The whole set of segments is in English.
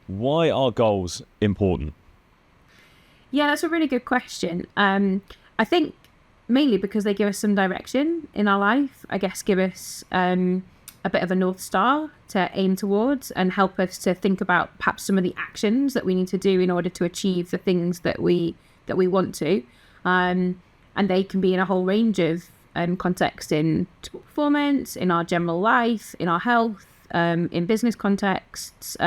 Why are goals important? Yeah, that's a really good question. I think mainly because they give us some direction in our life, I guess give us a bit of a North Star to aim towards and help us to think about perhaps some of the actions that we need to do in order to achieve the things that we want to. And they can be in a whole range of context in performance, in our general life, in our health, in business contexts.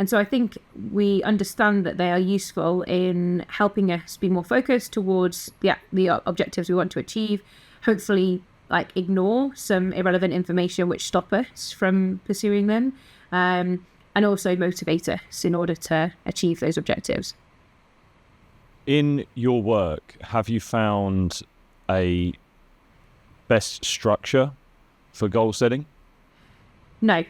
And so I think we understand that they are useful in helping us be more focused towards the objectives we want to achieve, hopefully like ignore some irrelevant information which stop us from pursuing them, and also motivate us in order to achieve those objectives. In your work, have you found a best structure for goal setting? No.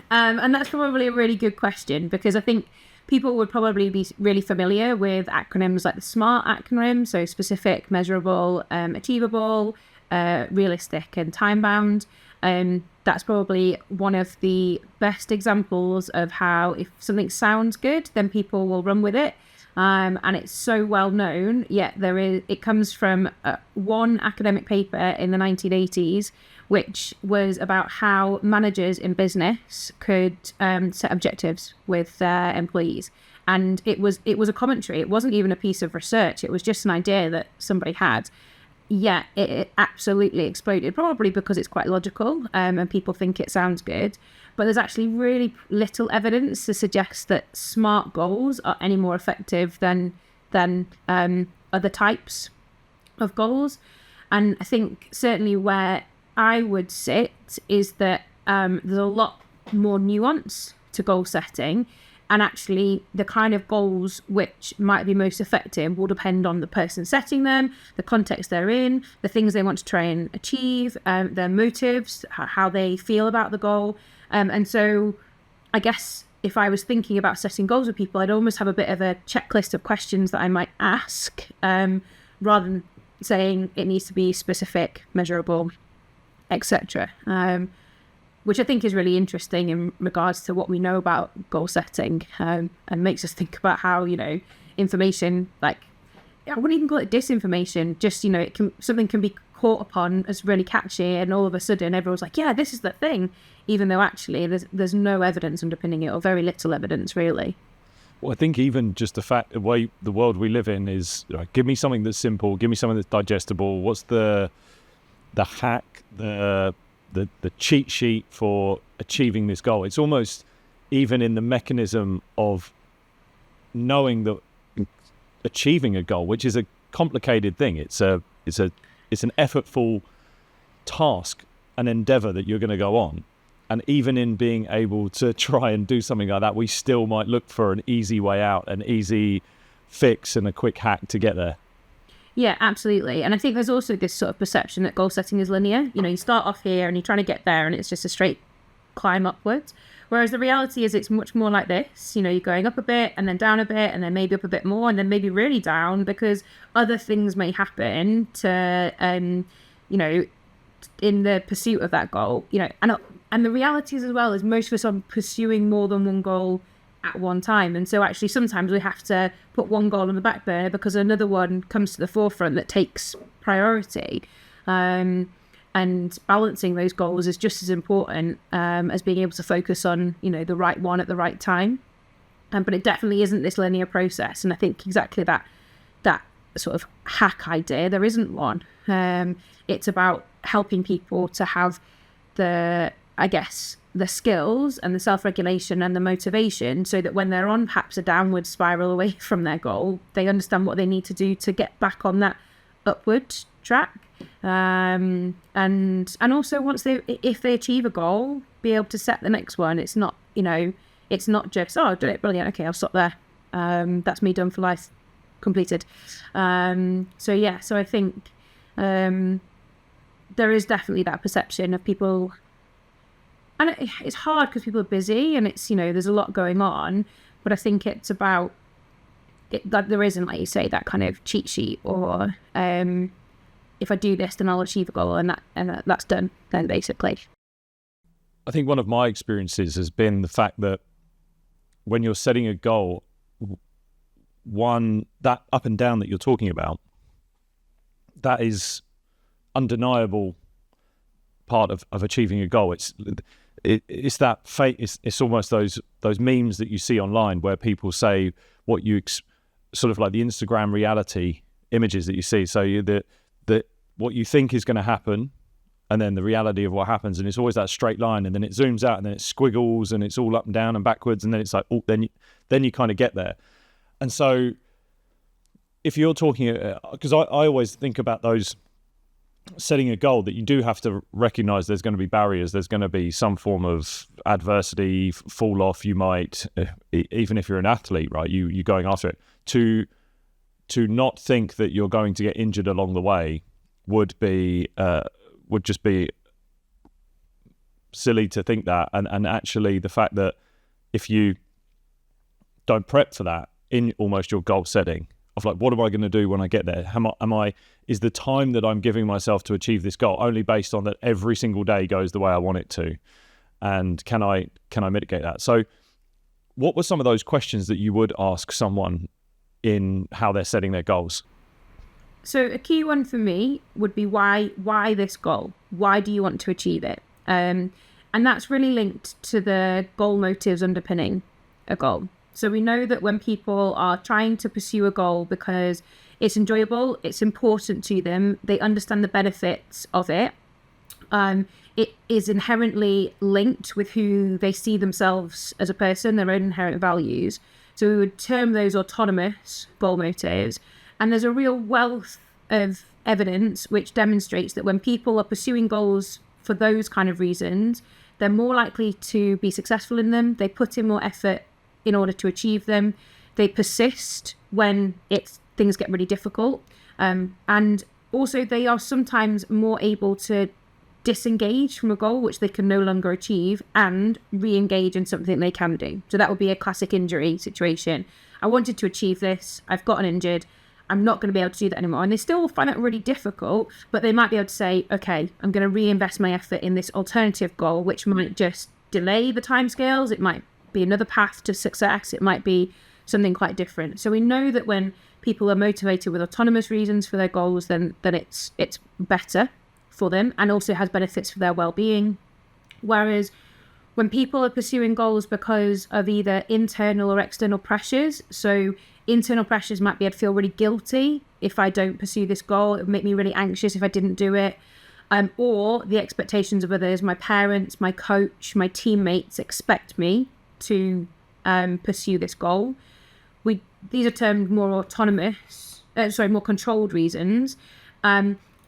And that's probably a really good question, because I think people would probably be really familiar with acronyms like the SMART acronym, so specific, measurable, achievable, realistic and time-bound. That's probably one of the best examples of how if something sounds good, then people will run with it. And it's so well known, yet it comes from one academic paper in the 1980s, which was about how managers in business could set objectives with their employees. And it was a commentary. It wasn't even a piece of research. It was just an idea that somebody had. Yeah, it absolutely exploded, probably because it's quite logical and people think it sounds good. But there's actually really little evidence to suggest that SMART goals are any more effective than other types of goals. And I think certainly where I would sit is that there's a lot more nuance to goal setting, and actually the kind of goals which might be most effective will depend on the person setting them, the context they're in, the things they want to try and achieve, their motives, how they feel about the goal. And so I guess if I was thinking about setting goals with people, I'd almost have a bit of a checklist of questions that I might ask, rather than saying it needs to be specific, measurable, etc. Which I think is really interesting in regards to what we know about goal setting, and makes us think about how, information, like, I wouldn't even call it disinformation, just, something can be caught upon as really catchy, and all of a sudden everyone's like, yeah, this is the thing, even though actually there's no evidence underpinning it, or very little evidence really. Well, I think even just the fact the way the world we live in is, give me something that's simple, give me something that's digestible. What's the hack, the cheat sheet for achieving this goal? It's almost even in the mechanism of knowing that achieving a goal, which is a complicated thing. It's an effortful task, an endeavor that you're going to go on. And even in being able to try and do something like that, we still might look for an easy way out, an easy fix and a quick hack to get there. Yeah, absolutely. And I think there's also this sort of perception that goal setting is linear. You start off here and you're trying to get there and it's just a straight climb upwards. Whereas the reality is it's much more like this. You're going up a bit and then down a bit and then maybe up a bit more and then maybe really down, because other things may happen to, in the pursuit of that goal. And the reality is as well is most of us are pursuing more than one goal at one time, and so actually sometimes we have to put one goal on the back burner because another one comes to the forefront that takes priority, and balancing those goals is just as important as being able to focus on the right one at the right time. But it definitely isn't this linear process, and I think exactly that sort of hack idea, there isn't one. It's about helping people to have the skills and the self-regulation and the motivation, so that when they're on perhaps a downward spiral away from their goal, they understand what they need to do to get back on that upward track. And also if they achieve a goal, be able to set the next one. It's not just, I did it, brilliant, okay, I'll stop there. That's me done for life, completed. So I think there is definitely that perception of people. And it's hard because people are busy and it's, there's a lot going on. But I think it's about, that there isn't, like you say, that kind of cheat sheet or if I do this, then I'll achieve a goal and that's done then, basically. I think one of my experiences has been the fact that when you're setting a goal, one, that up and down that you're talking about, that is undeniable part of achieving a goal. It's that fate. It's almost those memes that you see online where people say what you sort of like the Instagram reality images that you see. So that what you think is going to happen, and then the reality of what happens, and it's always that straight line, and then it zooms out, and then it squiggles, and it's all up and down and backwards, and then it's like, oh, then you kind of get there. And so if you're talking, because I always think about those setting a goal, that you do have to recognize there's going to be barriers, there's going to be some form of adversity, fall off. You might, even if you're an athlete, right, you going after it, to not think that you're going to get injured along the way would just be silly to think that. And actually the fact that if you don't prep for that in almost your goal setting of like, what am I going to do when I get there? Is the time that I'm giving myself to achieve this goal only based on that every single day goes the way I want it to? And can I mitigate that? So what were some of those questions that you would ask someone in how they're setting their goals? So a key one for me would be why this goal? Why do you want to achieve it? And that's really linked to the goal motives underpinning a goal. So we know that when people are trying to pursue a goal because it's enjoyable, it's important to them, they understand the benefits of it, it is inherently linked with who they see themselves as a person, their own inherent values. So we would term those autonomous goal motives. And there's a real wealth of evidence which demonstrates that when people are pursuing goals for those kind of reasons, they're more likely to be successful in them. They put in more effort in order to achieve them. They persist when things get really difficult. And also they are sometimes more able to disengage from a goal which they can no longer achieve and re-engage in something they can do. So that would be a classic injury situation. I wanted to achieve this, I've gotten injured, I'm not going to be able to do that anymore. And they still find that really difficult, but they might be able to say, okay, I'm going to reinvest my effort in this alternative goal, which might just delay the timescales. It might be another path to success. It might be something quite different. So we know that when people are motivated with autonomous reasons for their goals, then it's better for them and also has benefits for their well-being. Whereas when people are pursuing goals because of either internal or external pressures, so internal pressures might be I'd feel really guilty if I don't pursue this goal, it would make me really anxious if I didn't do it, or the expectations of others, my parents, my coach, my teammates expect me to pursue this goal. These are termed more autonomous, more controlled reasons.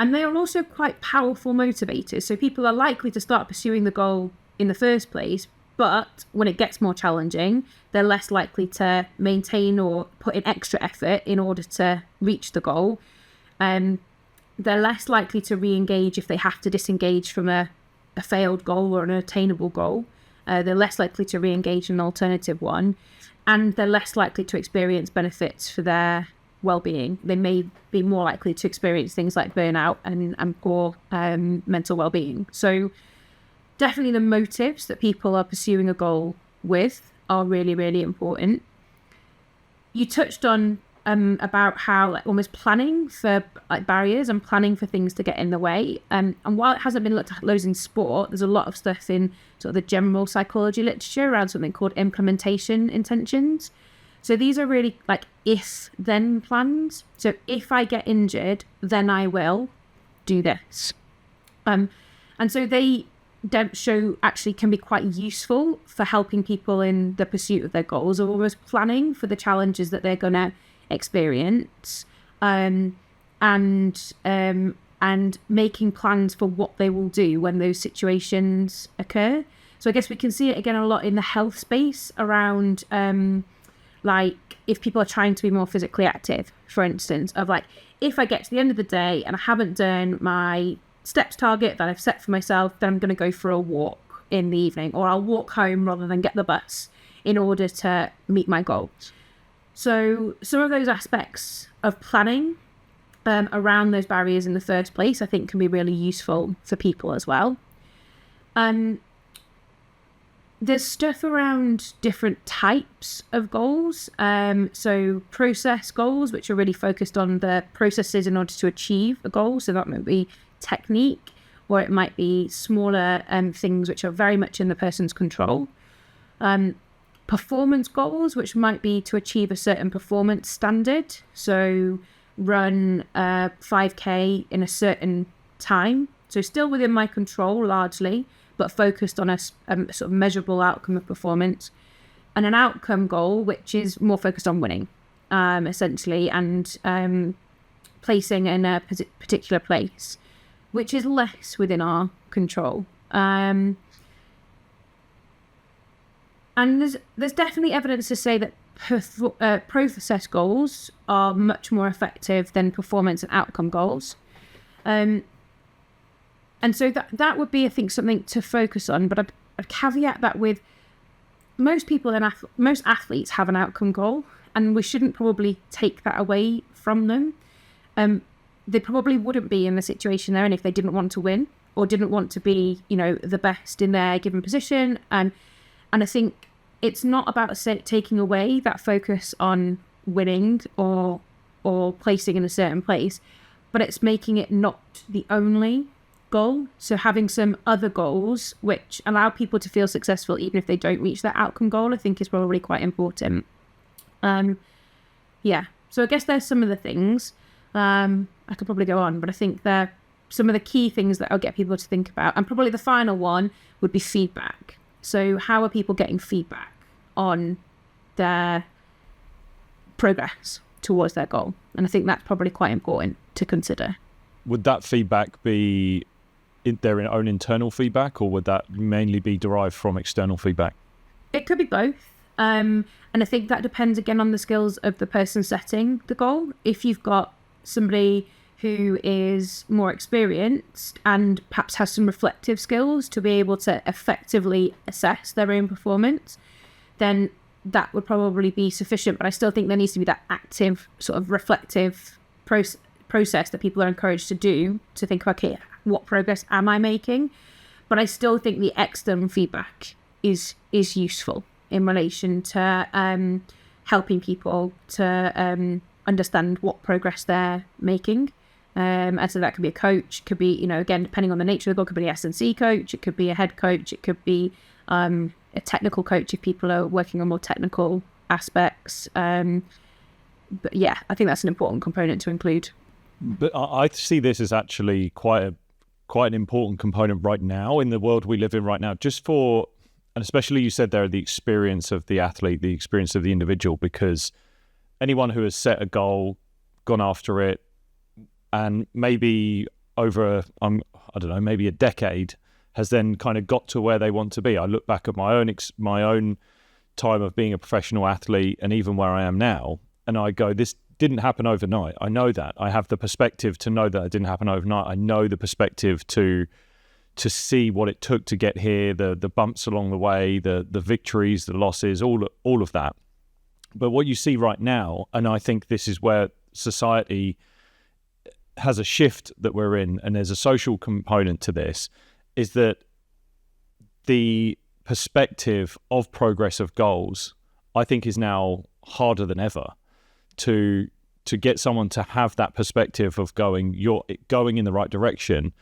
And they are also quite powerful motivators. So people are likely to start pursuing the goal in the first place, but when it gets more challenging, they're less likely to maintain or put in extra effort in order to reach the goal. They're less likely to re-engage if they have to disengage from a failed goal or an attainable goal. They're less likely to re-engage in an alternative one, and they're less likely to experience benefits for their well-being. They may be more likely to experience things like burnout and poor mental well-being. So definitely the motives that people are pursuing a goal with are really, really important. You touched on about how almost planning for barriers and planning for things to get in the way. And while it hasn't been looked at loads in sport, there's a lot of stuff in sort of the general psychology literature around something called implementation intentions. So these are really like if-then plans. So if I get injured, then I will do this. And so they don't show actually can be quite useful for helping people in the pursuit of their goals, or almost planning for the challenges that they're going to experience, and making plans for what they will do when those situations occur. So I guess we can see it again a lot in the health space around like if people are trying to be more physically active, for instance, of like, if I get to the end of the day and I haven't done my steps target that I've set for myself, then I'm going to go for a walk in the evening, or I'll walk home rather than get the bus in order to meet my goals. So some of those aspects of planning around those barriers in the first place, I think can be really useful for people as well. There's stuff around different types of goals. So process goals, which are really focused on the processes in order to achieve a goal. So that might be technique, or it might be smaller things which are very much in the person's control. Performance goals, which might be to achieve a certain performance standard. So run 5K in a certain time. So still within my control largely, but focused on a sort of measurable outcome of performance. And an outcome goal, which is more focused on winning, essentially, and placing in a particular place, which is less within our control. And there's definitely evidence to say that process goals are much more effective than performance and outcome goals. And so that would be, I think, something to focus on. But I'd caveat that with most people and most athletes have an outcome goal, and we shouldn't probably take that away from them. They probably wouldn't be in the situation they're in if they didn't want to win or didn't want to be, the best in their given position. And I think it's not about taking away that focus on winning or placing in a certain place, but it's making it not the only goal. So having some other goals which allow people to feel successful even if they don't reach that outcome goal, I think is probably quite important. So I guess there's some of the things. I could probably go on, but I think they're some of the key things that I'll get people to think about. And probably the final one would be feedback. So how are people getting feedback on their progress towards their goal? And I think that's probably quite important to consider. Would that feedback be their own internal feedback, or would that mainly be derived from external feedback? It could be both. And I think that depends again on the skills of the person setting the goal. If you've got somebody who is more experienced and perhaps has some reflective skills to be able to effectively assess their own performance, then that would probably be sufficient. But I still think there needs to be that active sort of reflective process that people are encouraged to do, to think, okay, what progress am I making? But I still think the external feedback is useful in relation to helping people to understand what progress they're making. And so that could be a coach, could be, again, depending on the nature of the goal, could be an S&C coach, it could be a head coach, it could be a technical coach if people are working on more technical aspects. But yeah, I think that's an important component to include. But I see this as actually quite an important component right now in the world we live in right now, just for, and especially you said there, the experience of the athlete, the experience of the individual, because anyone who has set a goal, gone after it, and maybe over, maybe a decade, has then kind of got to where they want to be. I look back at my own time of being a professional athlete, and even where I am now, and I go, this didn't happen overnight. I know that. I have the perspective to know that it didn't happen overnight. I know the perspective to see what it took to get here, the bumps along the way, the victories, the losses, all of that. But what you see right now, and I think this is where society has a shift that we're in, and there's a social component to this, is that the perspective of progress of goals, I think, is now harder than ever to get someone to have that perspective of you're going in the right direction,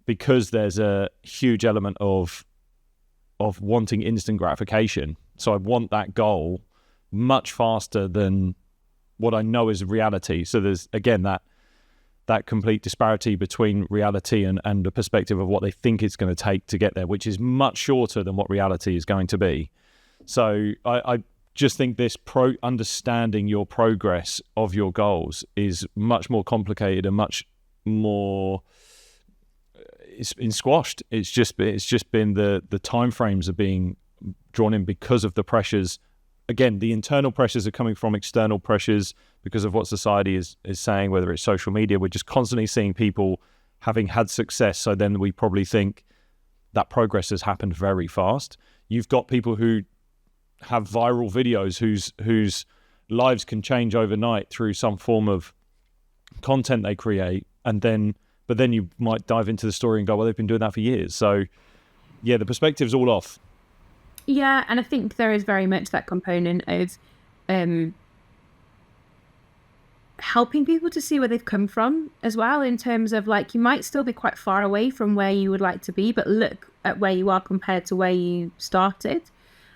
because there's a huge element of wanting instant gratification. So I want that goal much faster than what I know is reality. So there's, again, that complete disparity between reality and the perspective of what they think it's going to take to get there, which is much shorter than what reality is going to be. So I just think this understanding your progress of your goals is much more complicated and much more, it's been squashed. It's just been the timeframes are being drawn in because of the pressures. Again, the internal pressures are coming from external pressures because of what society is saying, whether it's social media. We're just constantly seeing people having had success. So then we probably think that progress has happened very fast. You've got people who have viral videos whose lives can change overnight through some form of content they create. But then you might dive into the story and go, well, they've been doing that for years. So yeah, the perspective's all off. Yeah, and I think there is very much that component of helping people to see where they've come from as well, in terms of like, you might still be quite far away from where you would like to be, but look at where you are compared to where you started.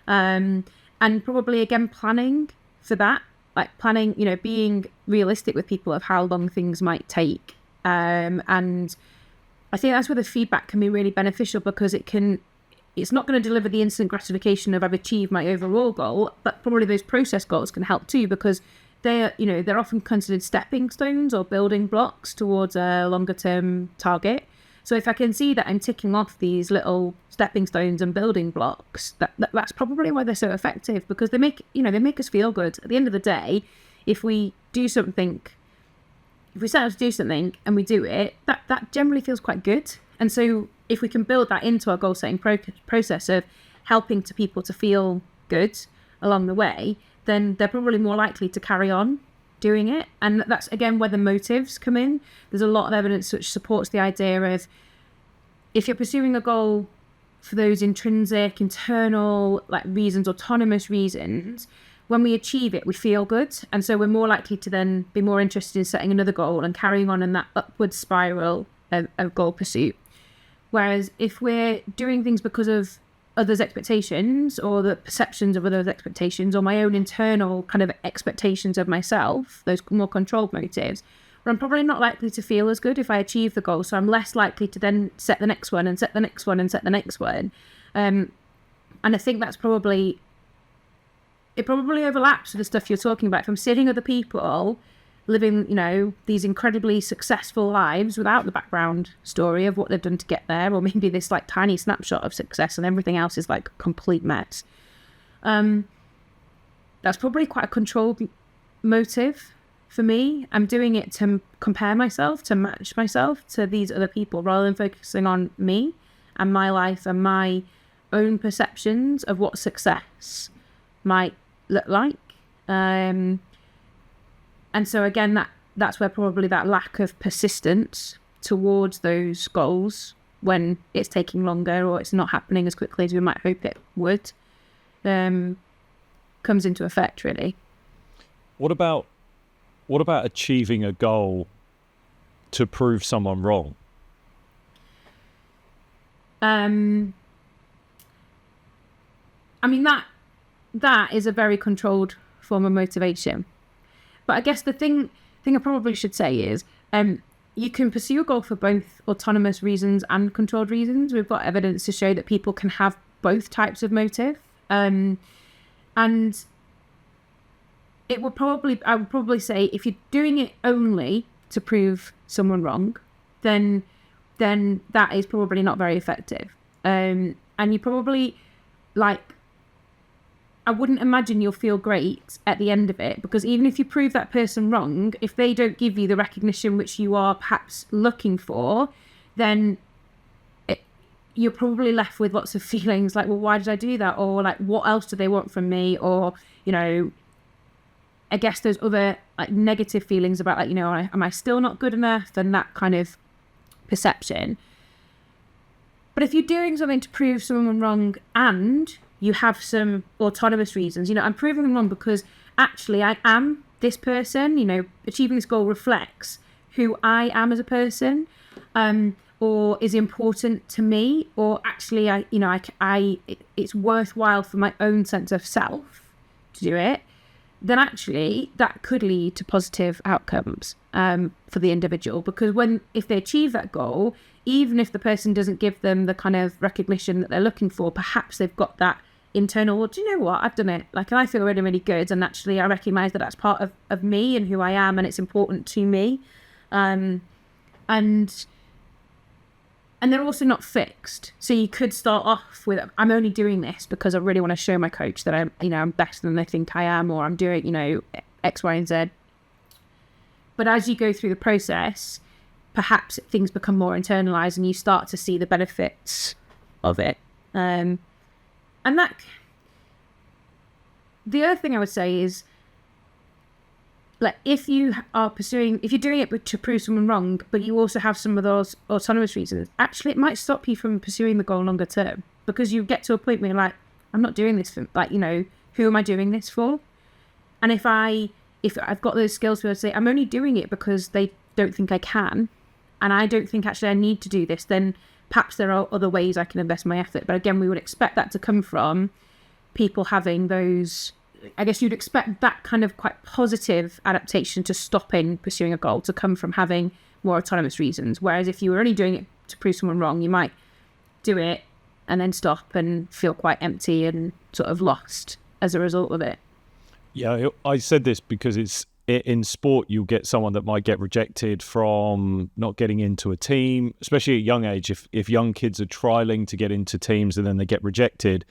And probably, again, planning for that, like planning, being realistic with people of how long things might take. And I think that's where the feedback can be really beneficial, because it's not going to deliver the instant gratification of I've achieved my overall goal, but probably those process goals can help too, because they're often considered stepping stones or building blocks towards a longer term target. So if I can see that I'm ticking off these little stepping stones and building blocks, that's probably why they're so effective, because they make us feel good. At the end of the day, if we set out to do something and we do it, that generally feels quite good. And so if we can build that into our goal setting process of helping people to feel good along the way, then they're probably more likely to carry on doing it. And that's, again, where the motives come in. There's a lot of evidence which supports the idea of, if you're pursuing a goal for those intrinsic, internal, like reasons, autonomous reasons, when we achieve it, we feel good. And so we're more likely to then be more interested in setting another goal and carrying on in that upward spiral of goal pursuit. Whereas if we're doing things because of others' expectations, or the perceptions of others' expectations, or my own internal kind of expectations of myself, those more controlled motives, well, I'm probably not likely to feel as good if I achieve the goal. So I'm less likely to then set the next one and set the next one and set the next one. And I think it probably overlaps with the stuff you're talking about. If I'm seeing other people living, these incredibly successful lives without the background story of what they've done to get there, or maybe this like tiny snapshot of success and everything else is like a complete mess. That's probably quite a controlled motive for me. I'm doing it to compare myself, to match myself to these other people, rather than focusing on me and my life and my own perceptions of what success might look like. And so again, that's where probably that lack of persistence towards those goals, when it's taking longer or it's not happening as quickly as we might hope it would, comes into effect, really. What about achieving a goal to prove someone wrong? I mean, that is a very controlled form of motivation. But I guess the thing I probably should say is, you can pursue a goal for both autonomous reasons and controlled reasons. We've got evidence to show that people can have both types of motive. And I would probably say, if you're doing it only to prove someone wrong, then that is probably not very effective. And you probably, I wouldn't imagine you'll feel great at the end of it, because even if you prove that person wrong, if they don't give you the recognition which you are perhaps looking for, then you're probably left with lots of feelings like, well, why did I do that? Or like, what else do they want from me? Or, I guess there's other like negative feelings about like, am I still not good enough? And that kind of perception. But if you're doing something to prove someone wrong and you have some autonomous reasons, I'm proving them wrong because actually I am this person, achieving this goal reflects who I am as a person, or is important to me, or actually it's worthwhile for my own sense of self to do it, then actually that could lead to positive outcomes for the individual. Because if they achieve that goal, even if the person doesn't give them the kind of recognition that they're looking for, perhaps they've got that internal, well, do you know what, I've done it, and I feel really, really good, and actually I recognise that that's part of me and who I am, and it's important to me, and they're also not fixed. So you could start off with, I'm only doing this because I really want to show my coach that I'm better than they think I am, or I'm doing X, Y, and Z. But as you go through the process, perhaps things become more internalized and you start to see the benefits of it. And that, the other thing I would say is, like, if you're doing it to prove someone wrong, but you also have some of those autonomous reasons, actually it might stop you from pursuing the goal longer term, because you get to a point where you're like, I'm not doing this for, like, who am I doing this for? And if I've got those skills to be able to say, I'm only doing it because they don't think I can, and I don't think actually I need to do this, then perhaps there are other ways I can invest my effort. But again, we would expect that to come from people having those, I guess you'd expect that kind of quite positive adaptation to stopping pursuing a goal to come from having more autonomous reasons. Whereas if you were only doing it to prove someone wrong, you might do it and then stop and feel quite empty and sort of lost as a result of it. Yeah, I said this because it's in sport, you'll get someone that might get rejected from not getting into a team, especially at a young age. If young kids are trialing to get into teams and then they get rejected,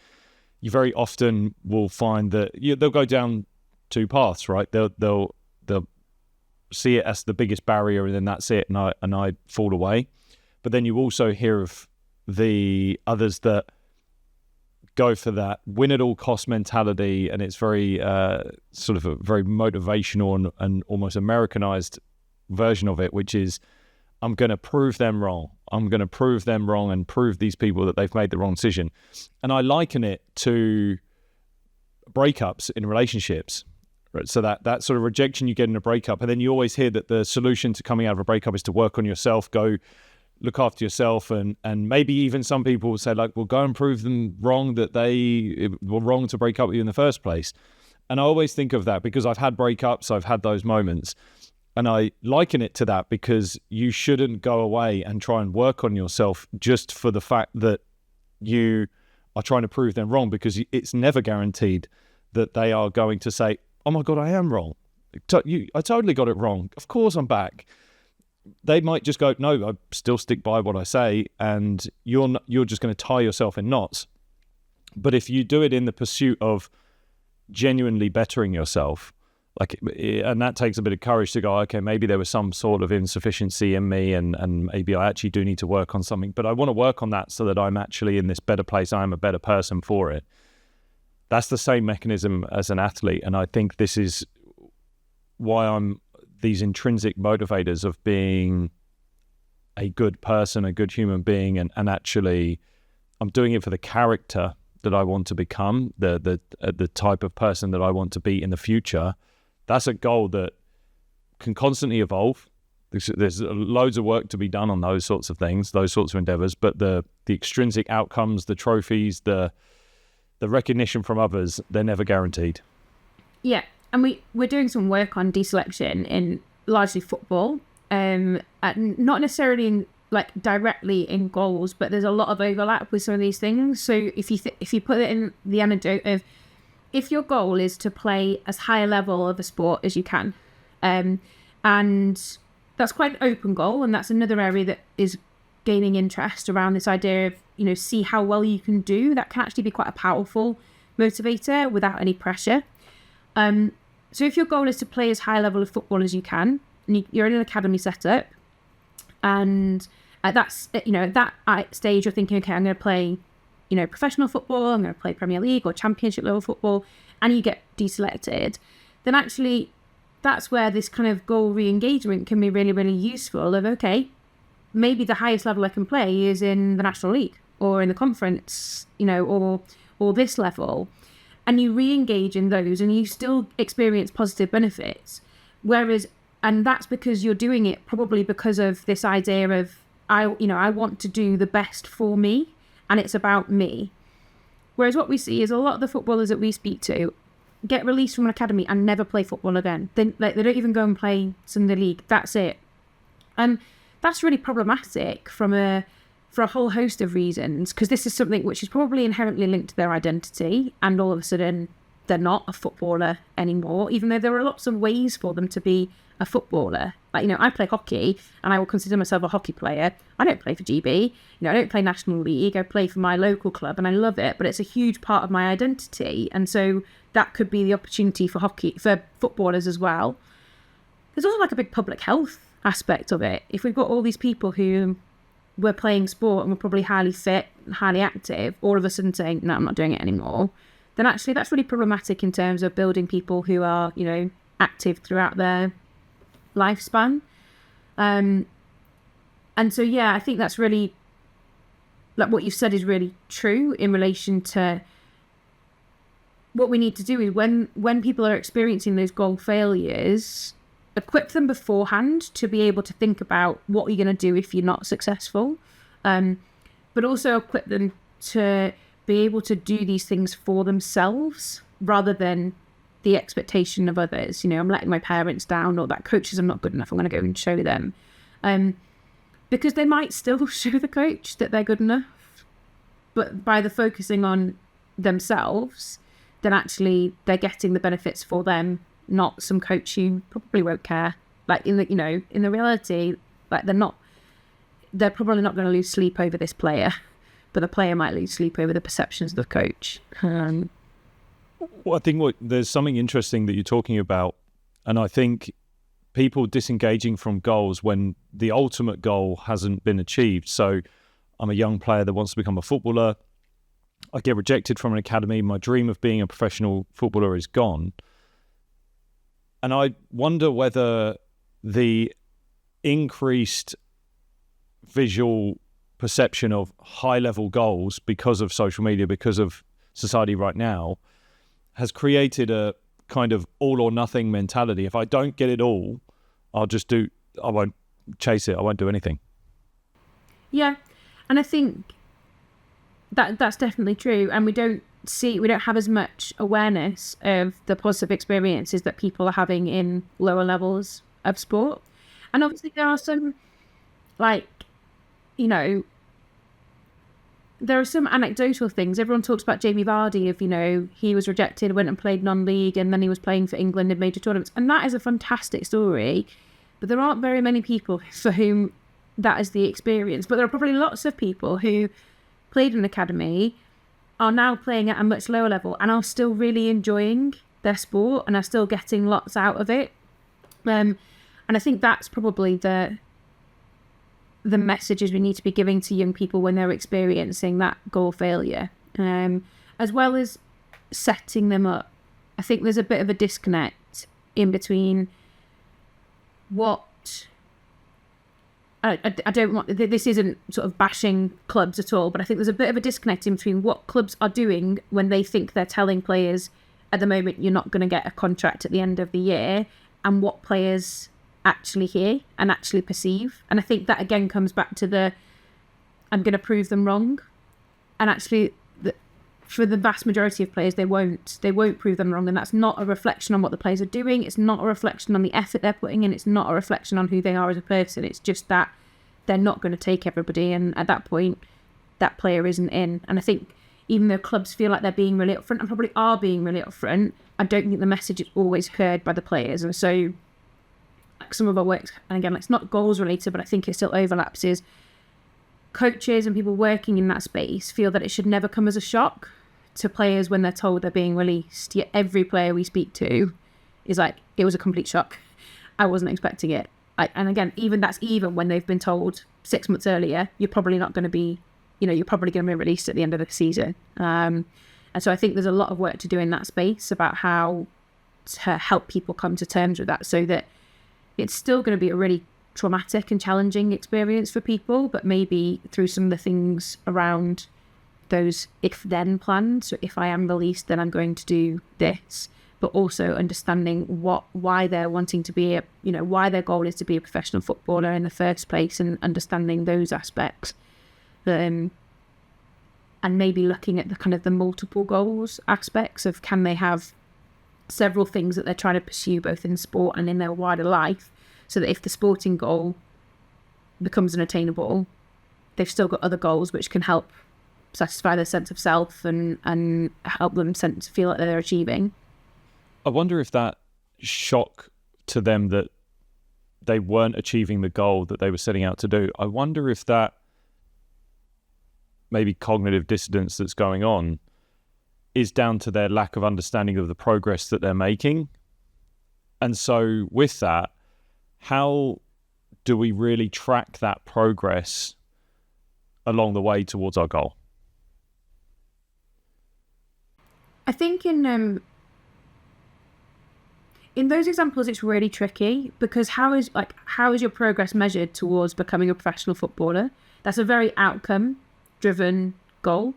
you very often will find that they'll go down two paths, right? They'll see it as the biggest barrier, and then that's it, and I fall away. But then you also hear of the others that go for that win at all cost mentality, and it's very sort of a very motivational and almost Americanized version of it, which is, I'm going to prove them wrong. I'm going to prove them wrong and prove these people that they've made the wrong decision. And I liken it to breakups in relationships. Right? So that sort of rejection you get in a breakup, and then you always hear that the solution to coming out of a breakup is to work on yourself, go look after yourself, and maybe even some people will say, like, well, go and prove them wrong that they were wrong to break up with you in the first place. And I always think of that because I've had breakups, I've had those moments, and I liken it to that because you shouldn't go away and try and work on yourself just for the fact that you are trying to prove them wrong, because it's never guaranteed that they are going to say, oh my God, I am wrong. I totally got it wrong. Of course I'm back. They might just go, no, I still stick by what I say, and you're just going to tie yourself in knots. But if you do it in the pursuit of genuinely bettering yourself, and that takes a bit of courage to go, okay, maybe there was some sort of insufficiency in me, and maybe I actually do need to work on something, but I want to work on that so that I'm actually in this better place. I'm a better person for it. That's the same mechanism as an athlete, and I think this is why I'm these intrinsic motivators of being a good person, a good human being, and actually I'm doing it for the character that I want to become, the type of person that I want to be in the future. That's a goal that can constantly evolve. There's loads of work to be done on those sorts of things, those sorts of endeavors, but the extrinsic outcomes, the trophies, the recognition from others, they're never guaranteed. Yeah. And we're doing some work on deselection in largely football, not necessarily in directly in goals, but there's a lot of overlap with some of these things. So if you put it in the anecdote of, if your goal is to play as high a level of a sport as you can, and that's quite an open goal, and that's another area that is gaining interest around this idea of, see how well you can do. That can actually be quite a powerful motivator without any pressure. So if your goal is to play as high a level of football as you can, and you're in an academy setup, and at that stage you're thinking, okay, I'm going to play, professional football, I'm going to play Premier League or Championship level football, and you get deselected, then actually that's where this kind of goal re-engagement can be really, really useful of, okay, maybe the highest level I can play is in the National League or in the conference, or this level. And you re-engage in those and you still experience positive benefits. And that's because you're doing it probably because of this idea of, I want to do the best for me, and it's about me. Whereas what we see is a lot of the footballers that we speak to get released from an academy and never play football again. They don't even go and play Sunday League. That's it. And that's really problematic for a whole host of reasons, because this is something which is probably inherently linked to their identity, and all of a sudden they're not a footballer anymore, even though there are lots of ways for them to be a footballer. I play hockey, and I will consider myself a hockey player. I don't play for GB, I don't play National League, I play for my local club, and I love it, but it's a huge part of my identity, and so that could be the opportunity for footballers as well. There's also a big public health aspect of it. If we've got all these people who were playing sport and were probably highly fit, highly active, all of a sudden saying, no, I'm not doing it anymore, then actually that's really problematic in terms of building people who are, active throughout their lifespan. And so, yeah, I think that's really, what you've said is really true in relation to what we need to do is when people are experiencing those goal failures, equip them beforehand to be able to think about what you're going to do if you're not successful, but also equip them to be able to do these things for themselves rather than the expectation of others. I'm letting my parents down, or that coaches are not good enough, I'm going to go and show them. Because they might still show the coach that they're good enough, but by the focusing on themselves, then actually they're getting the benefits for them, not some coach who probably won't care. Like in the reality, like they're probably not going to lose sleep over this player, but the player might lose sleep over the perceptions of the coach. Well, I think there's something interesting that you're talking about, and I think people disengaging from goals when the ultimate goal hasn't been achieved. So I'm a young player that wants to become a footballer. I get rejected from an academy. My dream of being a professional footballer is gone. And I wonder whether the increased visual perception of high-level goals because of social media, because of society right now, has created a kind of all-or-nothing mentality. If I don't get it all, I won't chase it. I won't do anything. Yeah, and I think that's definitely true. And we don't have as much awareness of the positive experiences that people are having in lower levels of sport. And obviously there are some, there are some anecdotal things. Everyone talks about Jamie Vardy of, he was rejected, went and played non-league, and then he was playing for England in major tournaments. And that is a fantastic story. But there aren't very many people for whom that is the experience. But there are probably lots of people who played in an academy, are now playing at a much lower level, and are still really enjoying their sport and are still getting lots out of it. And I think that's probably the messages we need to be giving to young people when they're experiencing that goal failure, as well as setting them up. I think there's a bit of a disconnect in between what I don't want, this isn't sort of bashing clubs at all, but I think there's a bit of a disconnect in between what clubs are doing when they think they're telling players at the moment you're not going to get a contract at the end of the year, and what players actually hear and actually perceive. And I think that again comes back to I'm going to prove them wrong. And actually, for the vast majority of players, they won't prove them wrong. And that's not a reflection on what the players are doing. It's not a reflection on the effort they're putting in. It's not a reflection on who they are as a person. It's just that they're not going to take everybody. And at that point, that player isn't in. And I think even though clubs feel like they're being really upfront, and probably are being really upfront, I don't think the message is always heard by the players. And so some of our work, and again, it's not goals related, but I think it still overlaps, is coaches and people working in that space feel that it should never come as a shock to players when they're told they're being released. Yet every player we speak to is like, it was a complete shock. I wasn't expecting it. And again, that's even when they've been told 6 months earlier, you're probably not going to be, you're probably going to be released at the end of the season. And so I think there's a lot of work to do in that space about how to help people come to terms with that, so that it's still going to be a really traumatic and challenging experience for people, but maybe through some of the things around those if-then plans. So if I am released, then I'm going to do this, but also understanding why they're wanting to be why their goal is to be a professional footballer in the first place, and understanding those aspects. And maybe looking at the multiple goals aspects of, can they have several things that they're trying to pursue both in sport and in their wider life, so that if the sporting goal becomes unattainable, they've still got other goals which can help satisfy their sense of self and help them feel like they're achieving. I wonder if that shock to them that they weren't achieving the goal that they were setting out to do, I wonder if that maybe cognitive dissonance that's going on is down to their lack of understanding of the progress that they're making. And so with that, how do we really track that progress along the way towards our goal? I think in those examples, it's really tricky, because how is your progress measured towards becoming a professional footballer? That's a very outcome-driven goal.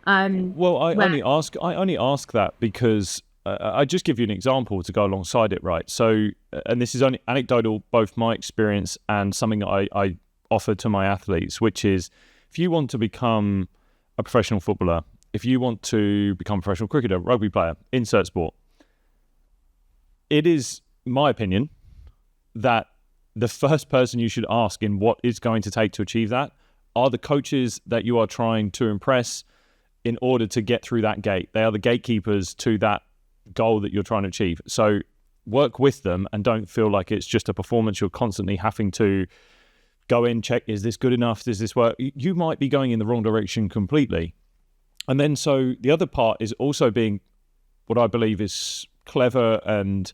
Well, I only ask that because I just give you an example to go alongside it, right? So, and this is only anecdotal, both my experience and something that I offer to my athletes, which is if you want to become a professional footballer, if you want to become a professional cricketer, rugby player, insert sport, it is my opinion that the first person you should ask in what it's going to take to achieve that are the coaches that you are trying to impress in order to get through that gate. They are the gatekeepers to that goal that you're trying to achieve. So work with them and don't feel like it's just a performance you're constantly having to go in, check, is this good enough? Does this work? You might be going in the wrong direction completely. And then so the other part is also being what I believe is clever and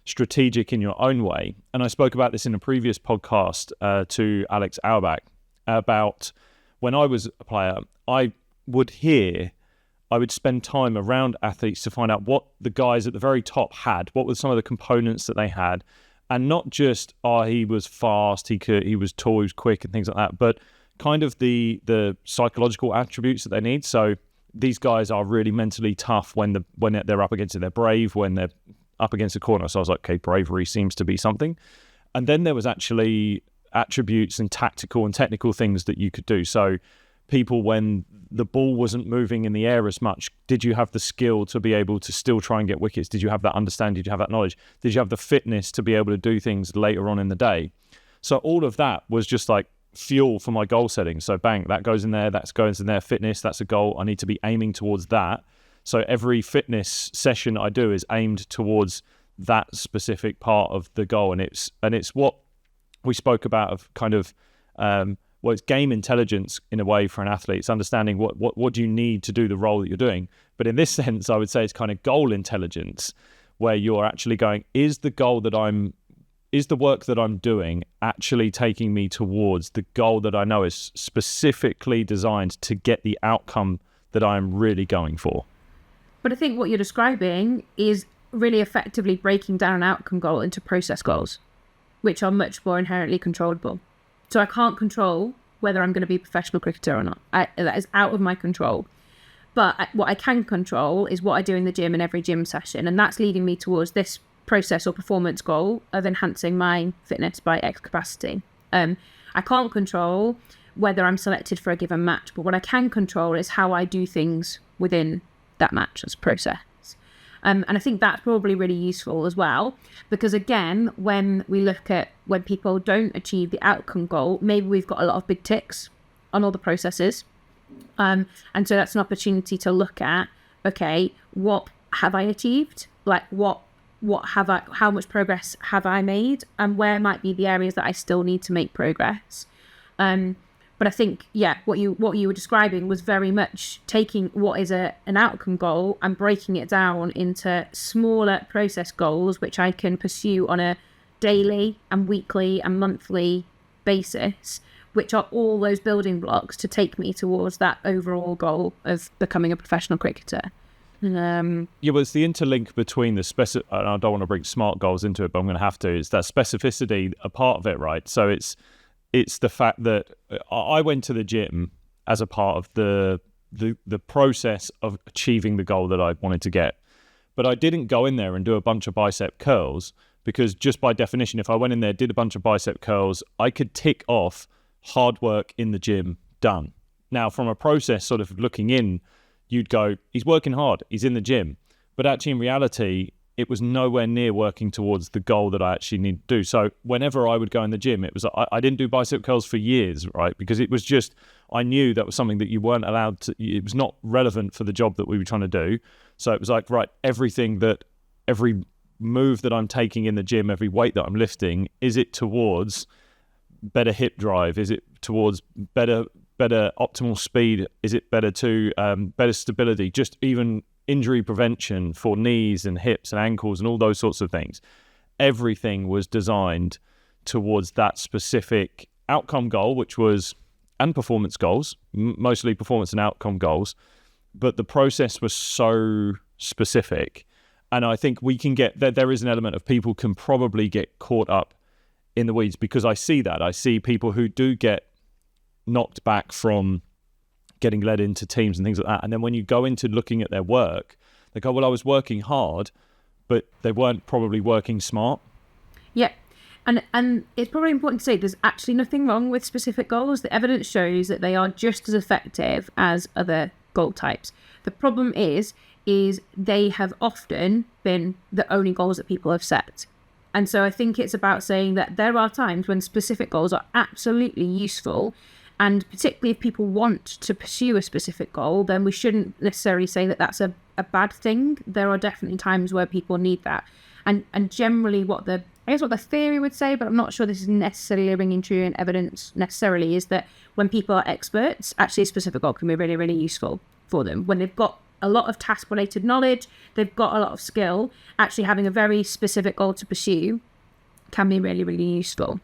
strategic in your own way. And I spoke about this in a previous podcast to Alex Auerbach about when I was a player, I would spend time around athletes to find out what the guys at the very top had, what were some of the components that they had, and not just, he was fast, he was tall, he was quick and things like that, but kind of the psychological attributes that they need. So these guys are really mentally tough when they're up against it. They're brave when they're up against a corner. So I was like, okay, bravery seems to be something. And then there was actually attributes and tactical and technical things that you could do. So people, when the ball wasn't moving in the air as much, did you have the skill to be able to still try and get wickets? Did you have that understanding? Did you have that knowledge? Did you have the fitness to be able to do things later on in the day? So all of that was just like fuel for my goal setting. So bang, that goes in there, that goes in there. Fitness, that's a goal. I need to be aiming towards that. So every fitness session I do is aimed towards that specific part of the goal. And it's what we spoke about of kind of, it's game intelligence in a way for an athlete. It's understanding what do you need to do the role that you're doing. But in this sense, I would say it's kind of goal intelligence, where you're actually going, is the work that I'm doing actually taking me towards the goal that I know is specifically designed to get the outcome that I'm really going for? But I think what you're describing is really effectively breaking down an outcome goal into process goals, which are much more inherently controllable. So I can't control whether I'm going to be a professional cricketer or not. That is out of my control. But what I can control is what I do in the gym in every gym session. And that's leading me towards this process or performance goal of enhancing my fitness by X capacity. I can't control whether I'm selected for a given match, but what I can control is how I do things within that match as a process. And I think that's probably really useful as well, because again, when we look at when people don't achieve the outcome goal, maybe we've got a lot of big ticks on all the processes. And so that's an opportunity to look at, okay, what have I achieved? Like how much progress have I made? And where might be the areas that I still need to make progress? But I think, what you were describing was very much taking what is an outcome goal and breaking it down into smaller process goals, which I can pursue on a daily and weekly and monthly basis, which are all those building blocks to take me towards that overall goal of becoming a professional cricketer. Well, it's the interlink between the and I don't want to bring SMART goals into it, but I'm going to have to. It's that specificity, a part of it, right? So it's the fact that I went to the gym as a part of the process of achieving the goal that I wanted to get. But I didn't go in there and do a bunch of bicep curls, because just by definition, if I went in there, did a bunch of bicep curls, I could tick off hard work in the gym, done. Now, from a process sort of looking in, you'd go, he's working hard, he's in the gym. But actually, in reality, it was nowhere near working towards the goal that I actually need to do. So whenever I would go in the gym, it was I didn't do bicep curls for years, right? Because it was just, I knew that was something that you weren't allowed to, it was not relevant for the job that we were trying to do. So it was like, right, every move that I'm taking in the gym, every weight that I'm lifting, is it towards better hip drive? Is it towards better optimal speed? Is it better to better stability? Just even injury prevention for knees and hips and ankles and all those sorts of things. Everything was designed towards that specific outcome goal, which was, and performance goals, mostly performance and outcome goals. But the process was so specific. And I think we can get, there is an element of people can probably get caught up in the weeds, because I see that. I see people who do get knocked back from getting led into teams and things like that. And then when you go into looking at their work, they go, well, I was working hard, but they weren't probably working smart. Yeah. And it's probably important to say there's actually nothing wrong with specific goals. The evidence shows that they are just as effective as other goal types. The problem is they have often been the only goals that people have set. And so I think it's about saying that there are times when specific goals are absolutely useful. And particularly if people want to pursue a specific goal, then we shouldn't necessarily say that that's a bad thing. There are definitely times where people need that. And generally what the theory would say, but I'm not sure this is necessarily ringing true in evidence necessarily, is that when people are experts, actually a specific goal can be really, really useful for them. When they've got a lot of task-related knowledge, they've got a lot of skill, actually having a very specific goal to pursue can be really, really useful.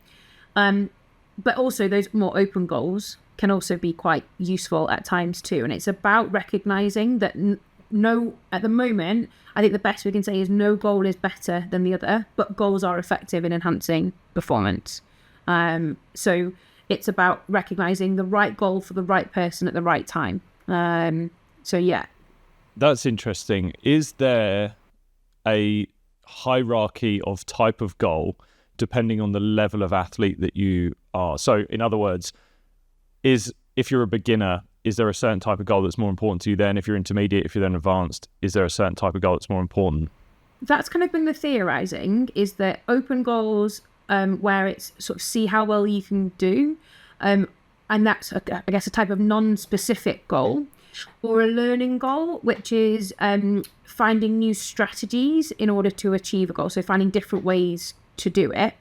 But also those more open goals can also be quite useful at times too. And it's about recognising that at the moment, I think the best we can say is no goal is better than the other, but goals are effective in enhancing performance. So it's about recognising the right goal for the right person at the right time. So yeah. That's interesting. Is there a hierarchy of type of goal depending on the level of athlete that you are? So in other words, if you're a beginner, is there a certain type of goal that's more important to you then? If you're intermediate, if you're then advanced, is there a certain type of goal that's more important? That's kind of been the theorising, is that open goals, where it's sort of see how well you can do, and that's, I guess, a type of non-specific goal, or a learning goal, which is finding new strategies in order to achieve a goal, so finding different ways to do it.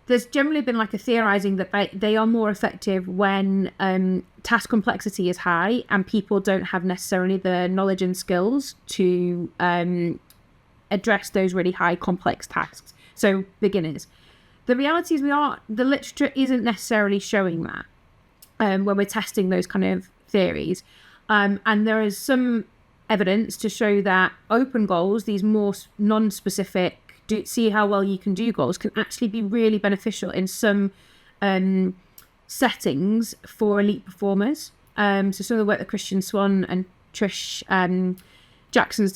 There's generally been like a theorising that they are more effective when task complexity is high and people don't have necessarily the knowledge and skills to address those really high complex tasks. So beginners. The reality is the literature isn't necessarily showing that when we're testing those kind of theories. And there is some evidence to show that open goals, these more non-specific, see how well you can do goals, can actually be really beneficial in some settings for elite performers. So some of the work that Christian Swan and Trish Jackman's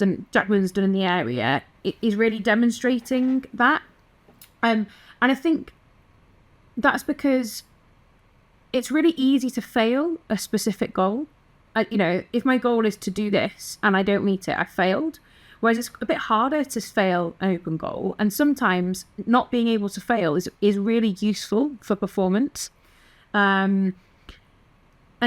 done in the area is really demonstrating that. And I think that's because it's really easy to fail a specific goal. If my goal is to do this and I don't meet it, I failed. Whereas it's a bit harder to fail an open goal. And sometimes not being able to fail is really useful for performance. And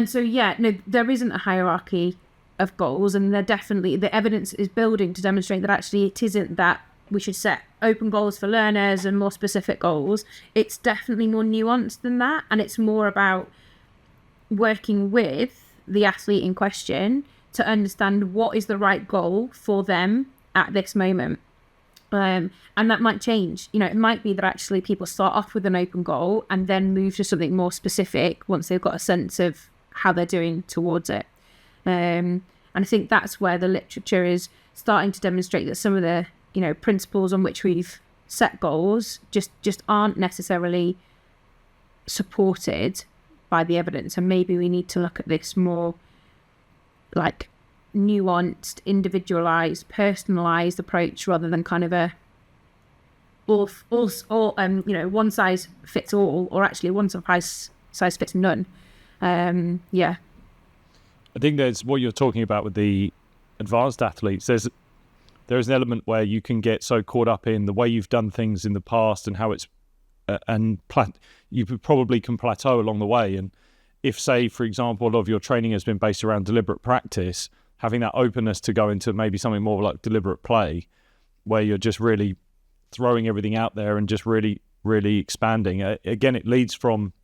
so, there isn't a hierarchy of goals. And the evidence is building to demonstrate that actually it isn't that we should set open goals for learners and more specific goals. It's definitely more nuanced than that. And it's more about working with the athlete in question to understand what is the right goal for them at this moment. And that might change. It might be that actually people start off with an open goal and then move to something more specific once they've got a sense of how they're doing towards it. And I think that's where the literature is starting to demonstrate that some of the, principles on which we've set goals just aren't necessarily supported by the evidence. And maybe we need to look at this more like nuanced, individualized, personalized approach rather than kind of a one size fits all, or actually one size fits none. I think there's what you're talking about with the advanced athletes. There's an element where you can get so caught up in the way you've done things in the past and how it's you probably can plateau along the way. And if, say, for example, a lot of your training has been based around deliberate practice, having that openness to go into maybe something more like deliberate play, where you're just really throwing everything out there and just really, really expanding. Again, it leads from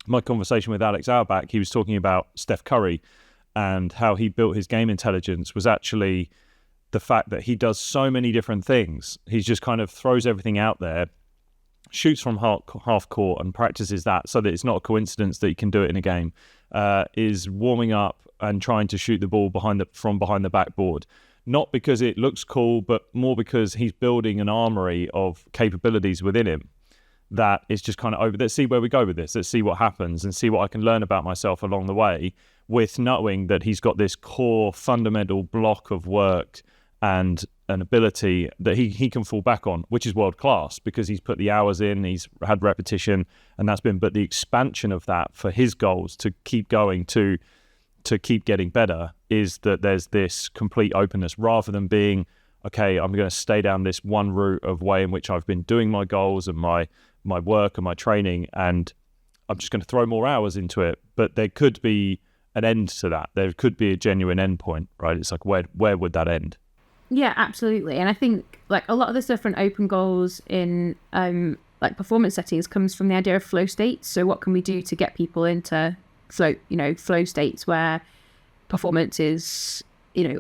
my conversation with Alex Auerbach. He was talking about Steph Curry and how he built his game intelligence was actually the fact that he does so many different things. He just kind of throws everything out there, shoots from half court and practices that so that it's not a coincidence that he can do it in a game, is warming up and trying to shoot the ball from behind the backboard. Not because it looks cool, but more because he's building an armory of capabilities within him that is just kind of over. Let's see where we go with this. Let's see what happens and see what I can learn about myself along the way, with knowing that he's got this core fundamental block of work and an ability that he can fall back on, which is world class because he's put the hours in, he's had repetition, and that's been, but the expansion of that for his goals to keep going, to keep getting better, is that there's this complete openness rather than being, okay, I'm going to stay down this one route of way in which I've been doing my goals and my work and my training, and I'm just going to throw more hours into it. But there could be an end to that. There could be a genuine end point, right? It's like, where would that end? Yeah, absolutely. And I think like a lot of the stuff from open goals in like performance settings comes from the idea of flow states. So what can we do to get people into flow states where performance is,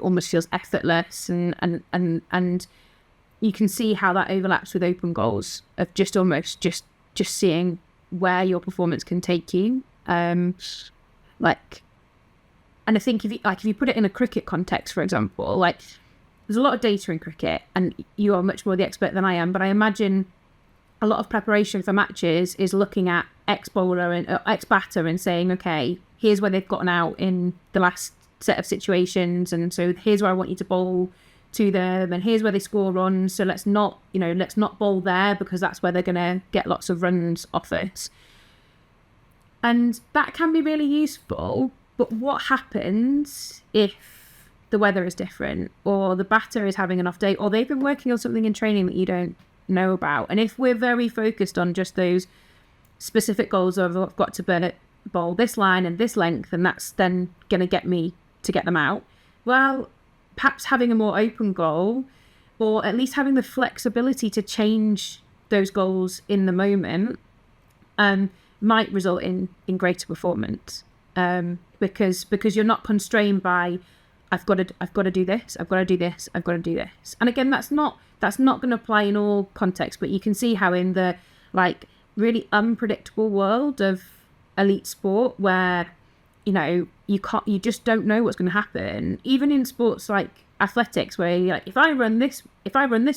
almost feels effortless, and you can see how that overlaps with open goals of just almost just seeing where your performance can take you. And I think if you put it in a cricket context, for example, like there's a lot of data in cricket, and you are much more the expert than I am, but I imagine a lot of preparation for matches is looking at X bowler and X batter and saying, okay, here's where they've gotten out in the last set of situations, and so here's where I want you to bowl to them, and here's where they score runs, so let's not bowl there because that's where they're going to get lots of runs off it. And that can be really useful, but what happens if the weather is different, or the batter is having an off day, or they've been working on something in training that you don't know about? And if we're very focused on just those specific goals of I've got to bowl this line and this length, and that's then going to get me to get them out, well, perhaps having a more open goal, or at least having the flexibility to change those goals in the moment, might result in greater performance, because you're not constrained by I've got to do this, I've got to do this, I've got to do this. And again, that's not going to apply in all contexts, but you can see how in the like really unpredictable world of elite sport, where you just don't know what's going to happen. Even in sports like athletics, where you're like, if I run this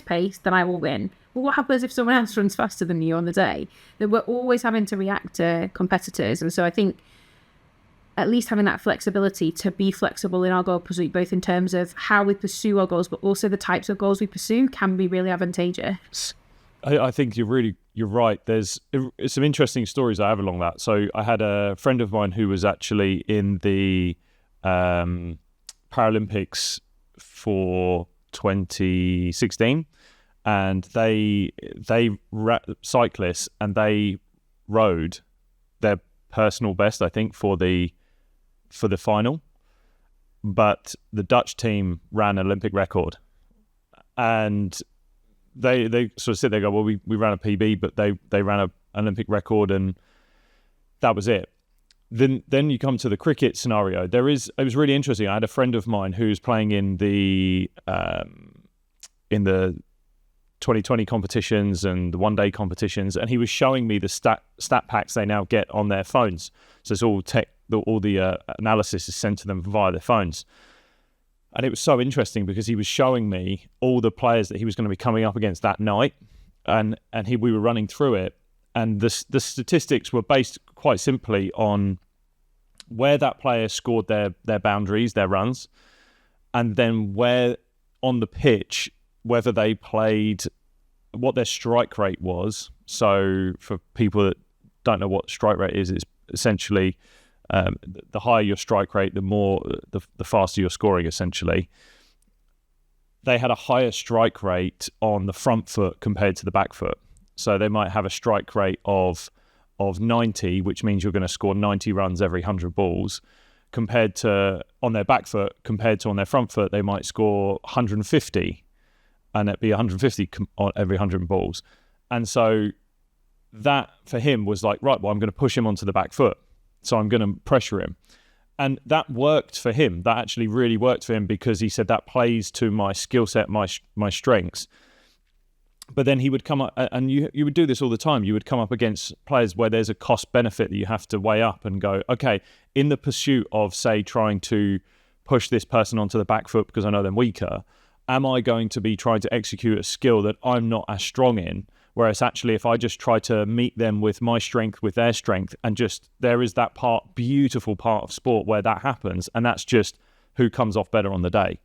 pace, then I will win. Well, what happens if someone else runs faster than you on the day? That we're always having to react to competitors, and so I think at least having that flexibility to be flexible in our goal pursuit, both in terms of how we pursue our goals, but also the types of goals we pursue, can be really advantageous. I think you're right. There's some interesting stories I have along that. So I had a friend of mine who was actually in the Paralympics for 2016, and they cyclists, and they rode their personal best, I think, for the final, but the Dutch team ran an Olympic record, and they sort of sit there and go, well, we ran a PB, but they ran an Olympic record, and that was it. Then you come to the cricket scenario. It was really interesting. I had a friend of mine who's playing in the 2020 competitions and the one-day competitions, and he was showing me the stat packs they now get on their phones. So it's all the analysis is sent to them via their phones. And it was so interesting because he was showing me all the players that he was going to be coming up against that night, and we were running through it, and the statistics were based quite simply on where that player scored their boundaries, their runs, and then where on the pitch, whether they played, what their strike rate was. So for people that don't know what strike rate is, it's essentially the higher your strike rate, the faster you're scoring, essentially. They had a higher strike rate on the front foot compared to the back foot. So they might have a strike rate of 90, which means you're going to score 90 runs every 100 balls, compared to on their back foot, compared to on their front foot, they might score 150, and it'd be 150 on every 100 balls. And so that for him was like, right, well, I'm going to push him onto the back foot. So I'm going to pressure him. And that worked for him. That actually really worked for him, because he said that plays to my skill set, my strengths. But then he would come up, and you would do this all the time. You would come up against players where there's a cost benefit that you have to weigh up and go, okay, in the pursuit of, say, trying to push this person onto the back foot because I know they're weaker, am I going to be trying to execute a skill that I'm not as strong in, Whereas actually, if I just try to meet them with my strength, with their strength, and just, there is that beautiful part of sport where that happens, and that's just who comes off better on the day.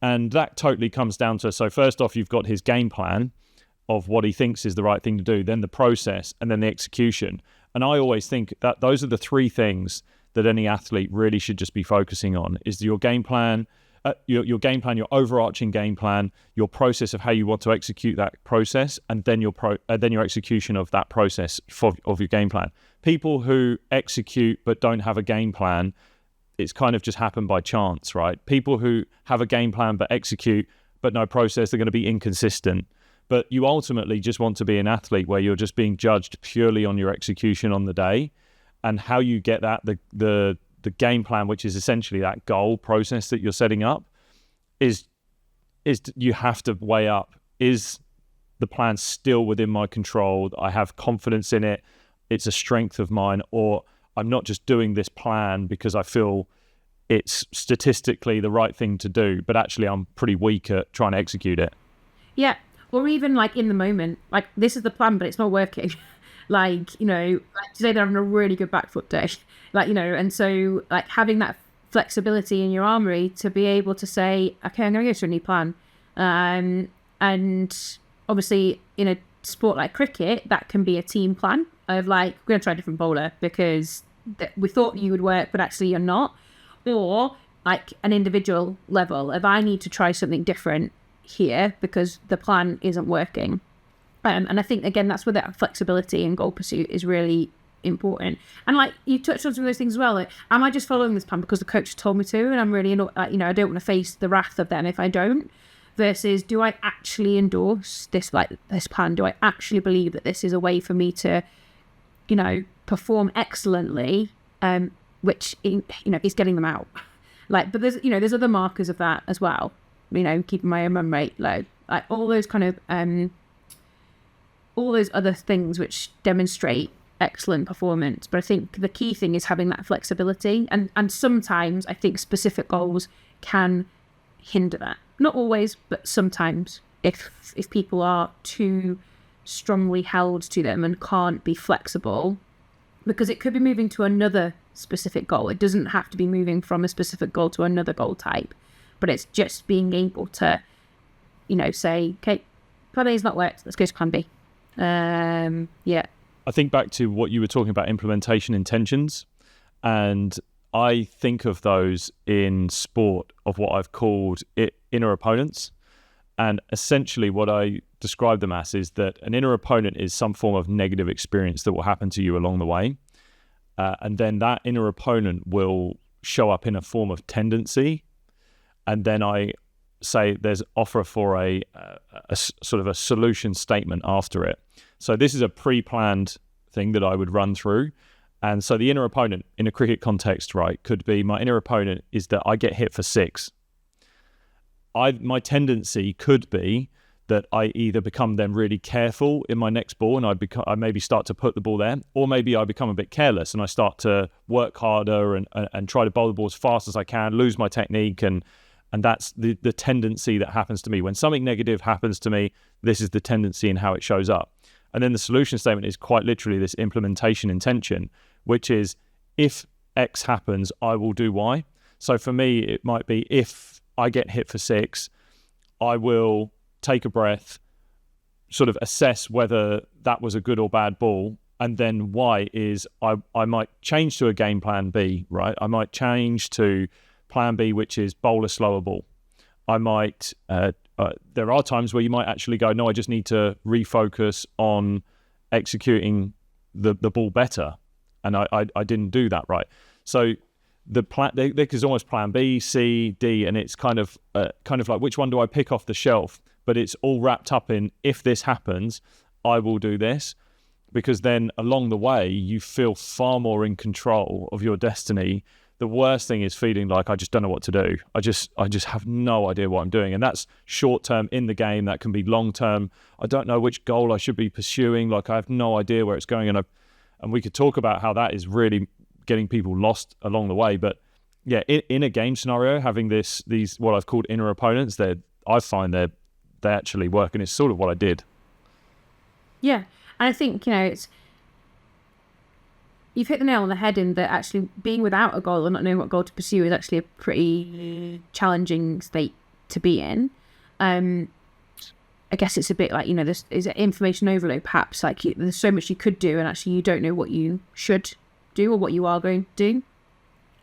And that totally comes down to, so first off, you've got his game plan of what he thinks is the right thing to do, then the process, and then the execution. And I always think that those are the three things that any athlete really should just be focusing on, is your game plan, your game plan, your overarching game plan, your process of how you want to execute that process, and then your execution of that process of your game plan. People who execute but don't have a game plan, it's kind of just happened by chance, right? People who have a game plan but execute but no process, they're going to be inconsistent. But you ultimately just want to be an athlete where you're just being judged purely on your execution on the day, and how you get that, the game plan, which is essentially that goal process that you're setting up, is you have to weigh up, is the plan still within my control? I have confidence in it, it's a strength of mine, or I'm not just doing this plan because I feel it's statistically the right thing to do, but actually I'm pretty weak at trying to execute it. Yeah. Or even like in the moment, like this is the plan, but it's not working. Like today they're having a really good back foot day. And so like having that flexibility in your armory to be able to say, okay, I'm going to go to a new plan. And obviously in a sport like cricket, that can be a team plan of like, we're going to try a different bowler because we thought you would work, but actually you're not. Or like an individual level, if I need to try something different here because the plan isn't working. And I think, again, that's where that flexibility and goal pursuit is really important. And like you touched on some of those things as well. Like, am I just following this plan because the coach told me to, and I'm really, I don't want to face the wrath of them if I don't? Versus, do I actually endorse this plan? Do I actually believe that this is a way for me to, perform excellently? Which is getting them out. But there's other markers of that as well. Keeping my run rate low, like all those kind of all those other things which demonstrate excellent performance. But I think the key thing is having that flexibility, and sometimes I think specific goals can hinder that. Not always, but sometimes if people are too strongly held to them and can't be flexible, because it could be moving to another specific goal. It doesn't have to be moving from a specific goal to another goal type. But it's just being able to, say, okay, plan A's not worked, let's go to plan B. Yeah. I think back to what you were talking about, implementation intentions. And I think of those in sport of what I've called inner opponents. And essentially what I describe them as is that an inner opponent is some form of negative experience that will happen to you along the way. And then that inner opponent will show up in a form of tendency. And then I say there's offer for a sort of a solution statement after it. So this is a pre-planned thing that I would run through. And so the inner opponent in a cricket context, right, could be, my inner opponent is that I get hit for 6. My tendency could be that I either become then really careful in my next ball and I maybe start to put the ball there, or maybe I become a bit careless and I start to work harder and try to bowl the ball as fast as I can, lose my technique, and that's the tendency that happens to me. When something negative happens to me, this is the tendency and how it shows up. And then the solution statement is quite literally this implementation intention, which is, if X happens, I will do Y. So for me, it might be, if I get hit for 6, I will take a breath, sort of assess whether that was a good or bad ball. And then Y is, I might change to a game plan B, right? I might change to plan B, which is bowl a slower ball. I might, there are times where you might actually go, no, I just need to refocus on executing the ball better. And I didn't do that right. So the plan, there's almost plan B, C, D, and it's kind of like, which one do I pick off the shelf? But it's all wrapped up in, if this happens, I will do this. Because then along the way, you feel far more in control of your destiny. The worst thing is feeling like, I just don't know what to do. I just have no idea what I'm doing. And that's short term in the game. That can be long term. I don't know which goal I should be pursuing. Like, I have no idea where it's going. And we could talk about how that is really getting people lost along the way. But yeah, in a game scenario, having these what I've called inner opponents, I find they actually work, and it's sort of what I did. Yeah. And I think, you've hit the nail on the head in that actually being without a goal or not knowing what goal to pursue is actually a pretty challenging state to be in. I guess it's a bit like, there's information overload, perhaps. Like there's so much you could do, and actually you don't know what you should do or what you are going to do.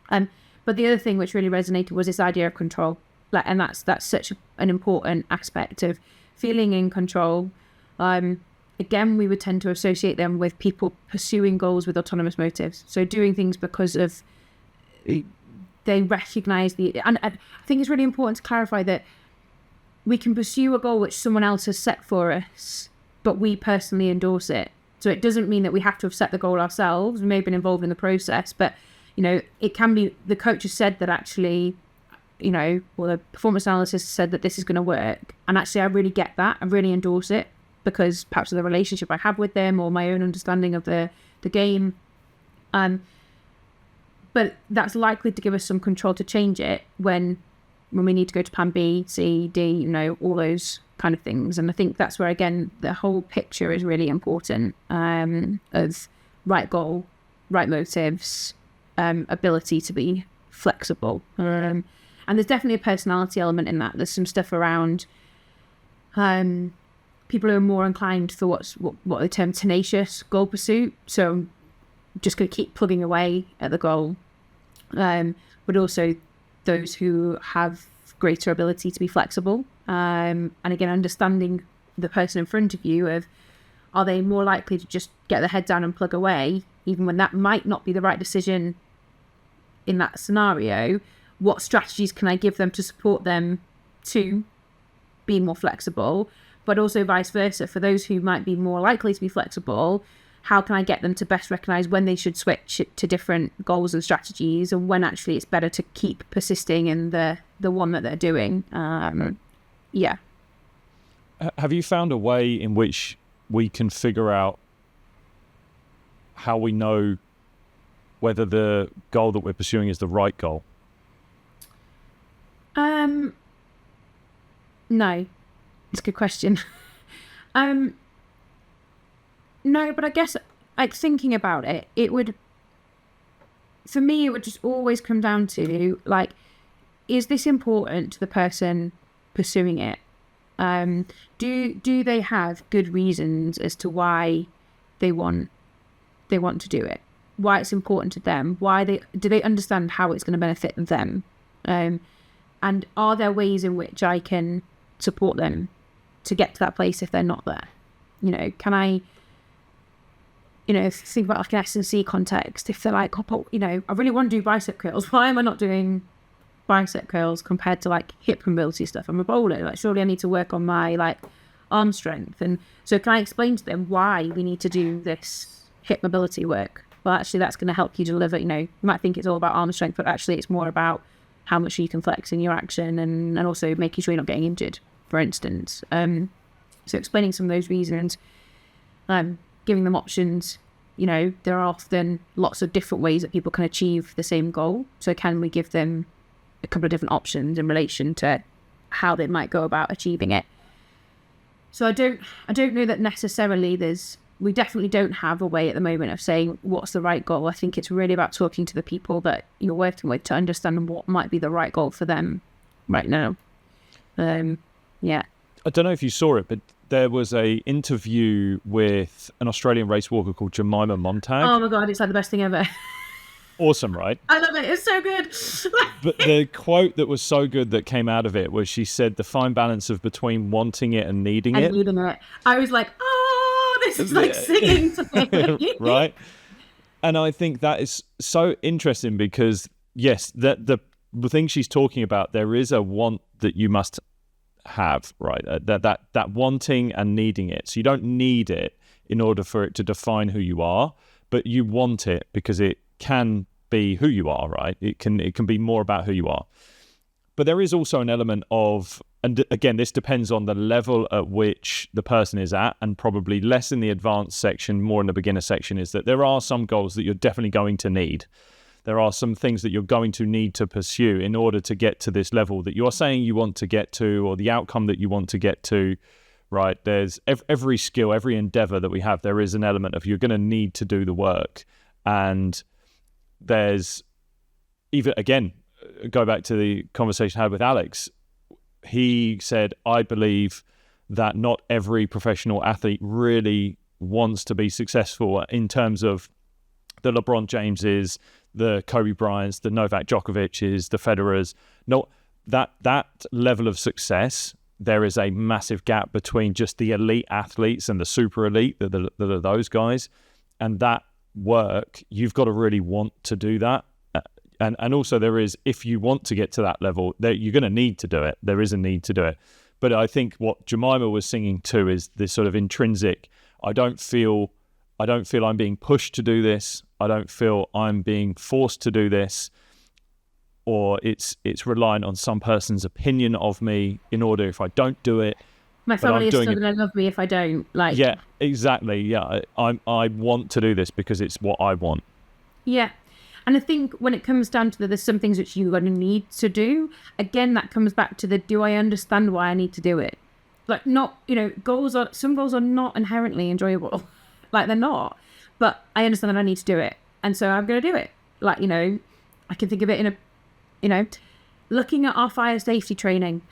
But the other thing which really resonated was this idea of control. And that's such an important aspect of feeling in control. Again, we would tend to associate them with people pursuing goals with autonomous motives. So doing things because of they recognise and I think it's really important to clarify that we can pursue a goal which someone else has set for us, but we personally endorse it. So it doesn't mean that we have to have set the goal ourselves. We may have been involved in the process, but, it can be the coach has said that actually, or the performance analysis has said that this is going to work. And actually, I really get that. I really endorse it because perhaps of the relationship I have with them or my own understanding of the game. But that's likely to give us some control to change it when we need to go to plan B, C, D, all those kind of things. And I think that's where, again, the whole picture is really important, of right goal, right motives, ability to be flexible. And there's definitely a personality element in that. There's some stuff around people who are more inclined for what the term tenacious goal pursuit. So I'm just going to keep plugging away at the goal. But also those who have greater ability to be flexible. And again, understanding the person in front of you of, are they more likely to just get their head down and plug away, even when that might not be the right decision in that scenario? What strategies can I give them to support them to be more flexible? But also vice versa, for those who might be more likely to be flexible, how can I get them to best recognise when they should switch to different goals and strategies, and when actually it's better to keep persisting in the one that they're doing? Yeah. Have you found a way in which we can figure out how we know whether the goal that we're pursuing is the right goal? No. It's a good question. No, but I guess, like, thinking about it, for me, it would just always come down to, like, is this important to the person pursuing it? Do they have good reasons as to why they want to do it? Why it's important to them? Do they understand how it's going to benefit them? And are there ways in which I can support them to get to that place if they're not there? Can I, think about like an S&C context, if they're like, I really want to do bicep curls. Why am I not doing bicep curls compared to like hip mobility stuff? I'm a bowler. Like, surely I need to work on my like arm strength. And so can I explain to them why we need to do this hip mobility work? Well, actually, that's going to help you deliver. You might think it's all about arm strength, but actually it's more about how much you can flex in your action and also making sure you're not getting injured, for instance. So explaining some of those reasons, giving them options. There are often lots of different ways that people can achieve the same goal. So can we give them a couple of different options in relation to how they might go about achieving it? So I don't know that necessarily we definitely don't have a way at the moment of saying what's the right goal. I think it's really about talking to the people that you're working with to understand what might be the right goal for them right now. Yeah. I don't know if you saw it, but there was a interview with an Australian race walker called Jemima Montag. Oh my God, it's like the best thing ever. Awesome, right? I love it. It's so good. But the quote that was so good that came out of it was, she said, the fine balance of between wanting it and needing it. Needing it. I was like, oh, this is like singing to me. Right? And I think that is so interesting because, yes, the thing she's talking about, there is a want that you must have, right? That wanting and needing it. So you don't need it in order for it to define who you are, but you want it because it can be who you are, right? It can be more about who you are. But there is also an element of, and again, this depends on the level at which the person is at, and probably less in the advanced section, more in the beginner section, is that there are some goals that you're definitely going to need. There are some things that you're going to need to pursue in order to get to this level that you're saying you want to get to, or the outcome that you want to get to, right? There's every skill, every endeavor that we have, there is an element of you're going to need to do the work. And there's even, again, go back to the conversation I had with Alex. He said, I believe that not every professional athlete really wants to be successful in terms of the LeBron Jameses, the Kobe Bryants, the Novak Djokovic's, the Federers. No, that level of success, there is a massive gap between just the elite athletes and the super elite that are those guys. And that work, you've got to really want to do that. And also there is, if you want to get to that level, you're going to need to do it. There is a need to do it. But I think what Jemima was singing too is this sort of intrinsic, I don't feel I'm being pushed to do this. I don't feel I'm being forced to do this, or it's reliant on some person's opinion of me in order if I don't do it. My family is still going to love me if I don't. Like, yeah, exactly. Yeah, I want to do this because it's what I want. Yeah. And I think when it comes down to there's some things which you're going to need to do, again, that comes back to do I understand why I need to do it? Like, not, some goals are not inherently enjoyable. Like, they're not. But I understand that I need to do it. And so I'm going to do it. Like, I can think of it looking at our fire safety training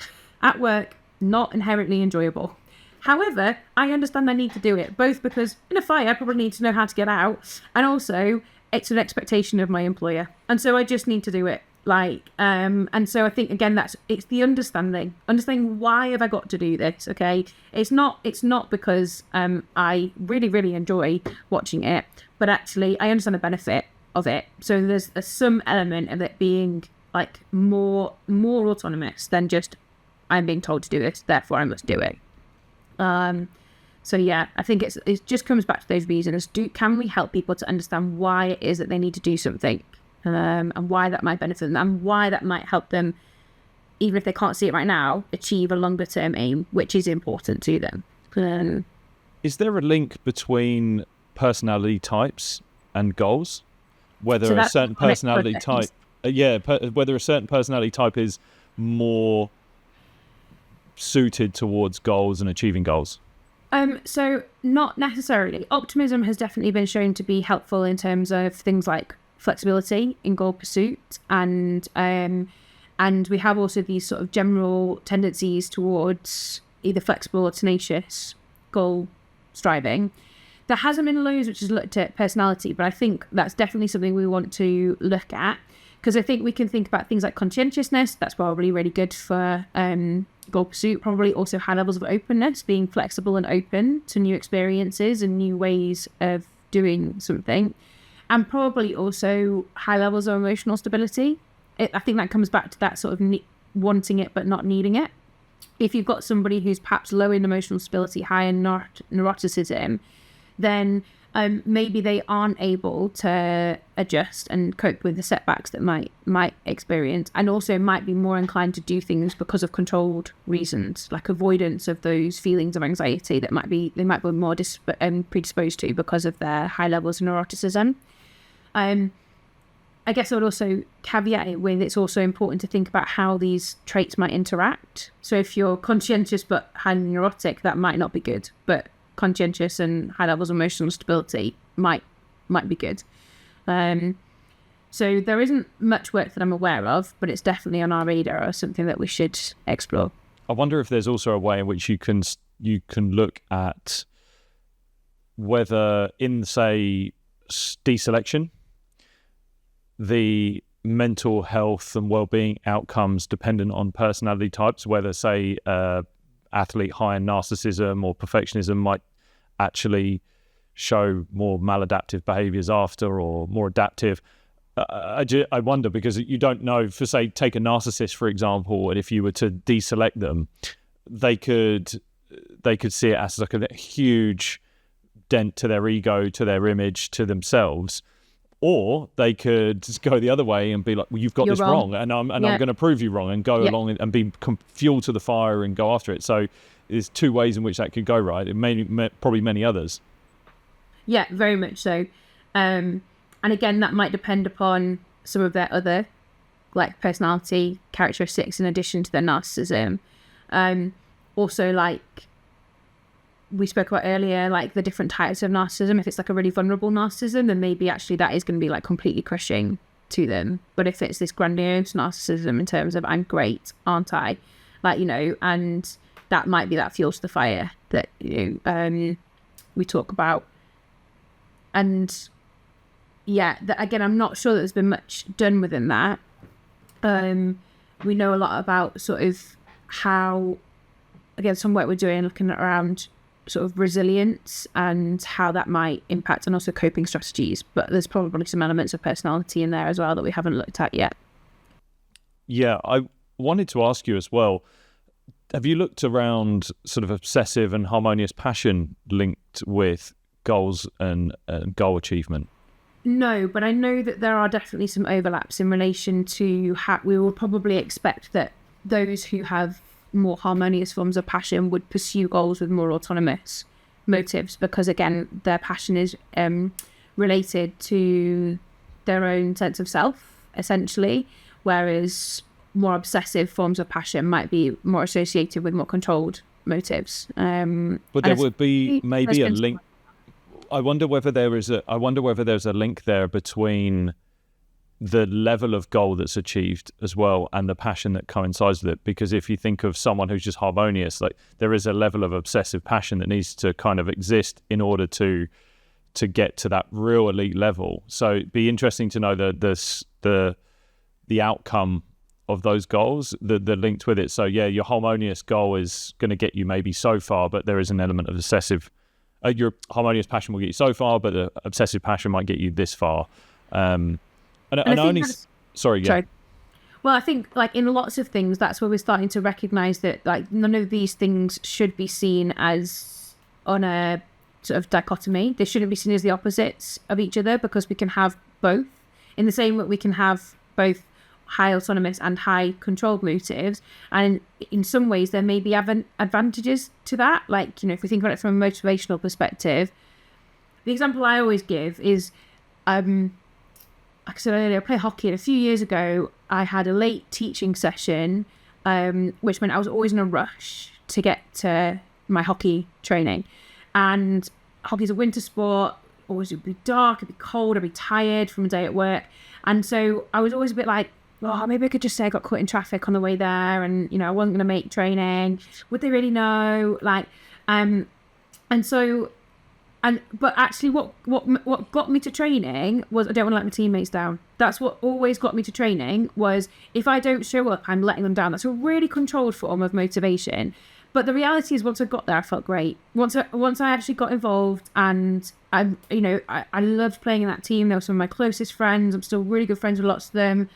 at work, not inherently enjoyable. However, I understand I need to do it, both because in a fire, I probably need to know how to get out, and also it's an expectation of my employer. And so I just need to do it. And so I think, again, it's the understanding why have I got to do this? Okay. It's not because, I really, really enjoy watching it, but actually I understand the benefit of it. So there's some element of it being like more autonomous than just I'm being told to do this, therefore I must do it. So yeah, I think it just comes back to those reasons. Can we help people to understand why it is that they need to do something, and why that might benefit them, and why that might help them, even if they can't see it right now, achieve a longer term aim, which is important to them. Is there a link between personality types and goals? Whether a certain personality type, whether a certain personality type is more suited towards goals and achieving goals? So not necessarily. Optimism has definitely been shown to be helpful in terms of things like flexibility in goal pursuit, and we have also these sort of general tendencies towards either flexible or tenacious goal striving. There hasn't been loads which has looked at personality, but I think that's definitely something we want to look at, because I think we can think about things like conscientiousness. That's probably really good for goal pursuit. Probably also high levels of openness, being flexible and open to new experiences and new ways of doing something. And probably also high levels of emotional stability. I think that comes back to that sort of wanting it but not needing it. If you've got somebody who's perhaps low in emotional stability, high in neuroticism, then maybe they aren't able to adjust and cope with the setbacks that might experience, and also might be more inclined to do things because of controlled reasons, like avoidance of those feelings of anxiety that they might be more predisposed to because of their high levels of neuroticism. I guess I would also caveat it with, it's also important to think about how these traits might interact. So if you're conscientious but highly neurotic, that might not be good, but conscientious and high levels of emotional stability might be good. So there isn't much work that I'm aware of, but it's definitely on our radar or something that we should explore. I wonder if there's also a way in which you can look at whether in, say, deselection, the mental health and well-being outcomes dependent on personality types, whether, say, athlete high in narcissism or perfectionism might actually show more maladaptive behaviors after, or more adaptive. I wonder, because you don't know, for say, take a narcissist, for example, and if you were to deselect them, they could see it as like a huge dent to their ego, to their image, to themselves. Or they could just go the other way and be like, well, you've got this wrong, and I'm going to prove you wrong, and go along and be fuel to the fire and go after it. So there's two ways in which that could go, right? It probably many others. Yeah, very much so. And again, that might depend upon some of their other like personality characteristics in addition to their narcissism. Also, like we spoke about earlier, like the different types of narcissism. If it's like a really vulnerable narcissism, then maybe actually that is going to be like completely crushing to them. But if it's this grandiose narcissism in terms of I'm great, aren't I? Like, you know, and that might be that fuel to the fire that, you know, we talk about. And yeah, again, I'm not sure that there's been much done within that. We know a lot about sort of how, again, some work we're doing looking at around sort of resilience and how that might impact and also coping strategies. But there's probably some elements of personality in there as well that we haven't looked at yet. Yeah, I wanted to ask you as well, have you looked around sort of obsessive and harmonious passion linked with goals and goal achievement? No, but I know that there are definitely some overlaps in relation to how we will probably expect that those who have more harmonious forms of passion would pursue goals with more autonomous motives, because again, their passion is related to their own sense of self, essentially, whereas more obsessive forms of passion might be more associated with more controlled motives. But there would be maybe a link. I wonder whether there's a link there between the level of goal that's achieved as well and the passion that coincides with it. Because if you think of someone who's just harmonious, like there is a level of obsessive passion that needs to kind of exist in order to get to that real elite level. So it'd be interesting to know the outcome of those goals, the linked with it. So yeah, your harmonious goal is going to get you maybe so far, but there is an element of obsessive. Your harmonious passion will get you so far, but the obsessive passion might get you this far. Sorry. Well, I think like in lots of things, that's where we're starting to recognize that like none of these things should be seen as on a sort of dichotomy. They shouldn't be seen as the opposites of each other, because we can have both in the same way we can have both high autonomous and high controlled motives. And in some ways there may be advantages to that. Like, you know, if we think about it from a motivational perspective, the example I always give is, like I said earlier, I play hockey, and a few years ago I had a late teaching session, which meant I was always in a rush to get to my hockey training. And hockey's a winter sport, always it'd be dark, it'd be cold, I'd be tired from a day at work. And so I was always a bit like, oh, maybe I could just say I got caught in traffic on the way there, and, you know, I wasn't going to make training. Would they really know? Like, but actually what got me to training was I don't want to let my teammates down. That's what always got me to training, was if I don't show up, I'm letting them down. That's a really controlled form of motivation. But the reality is, once I got there, I felt great. Once I actually got involved, and I loved playing in that team. They were some of my closest friends. I'm still really good friends with lots of them.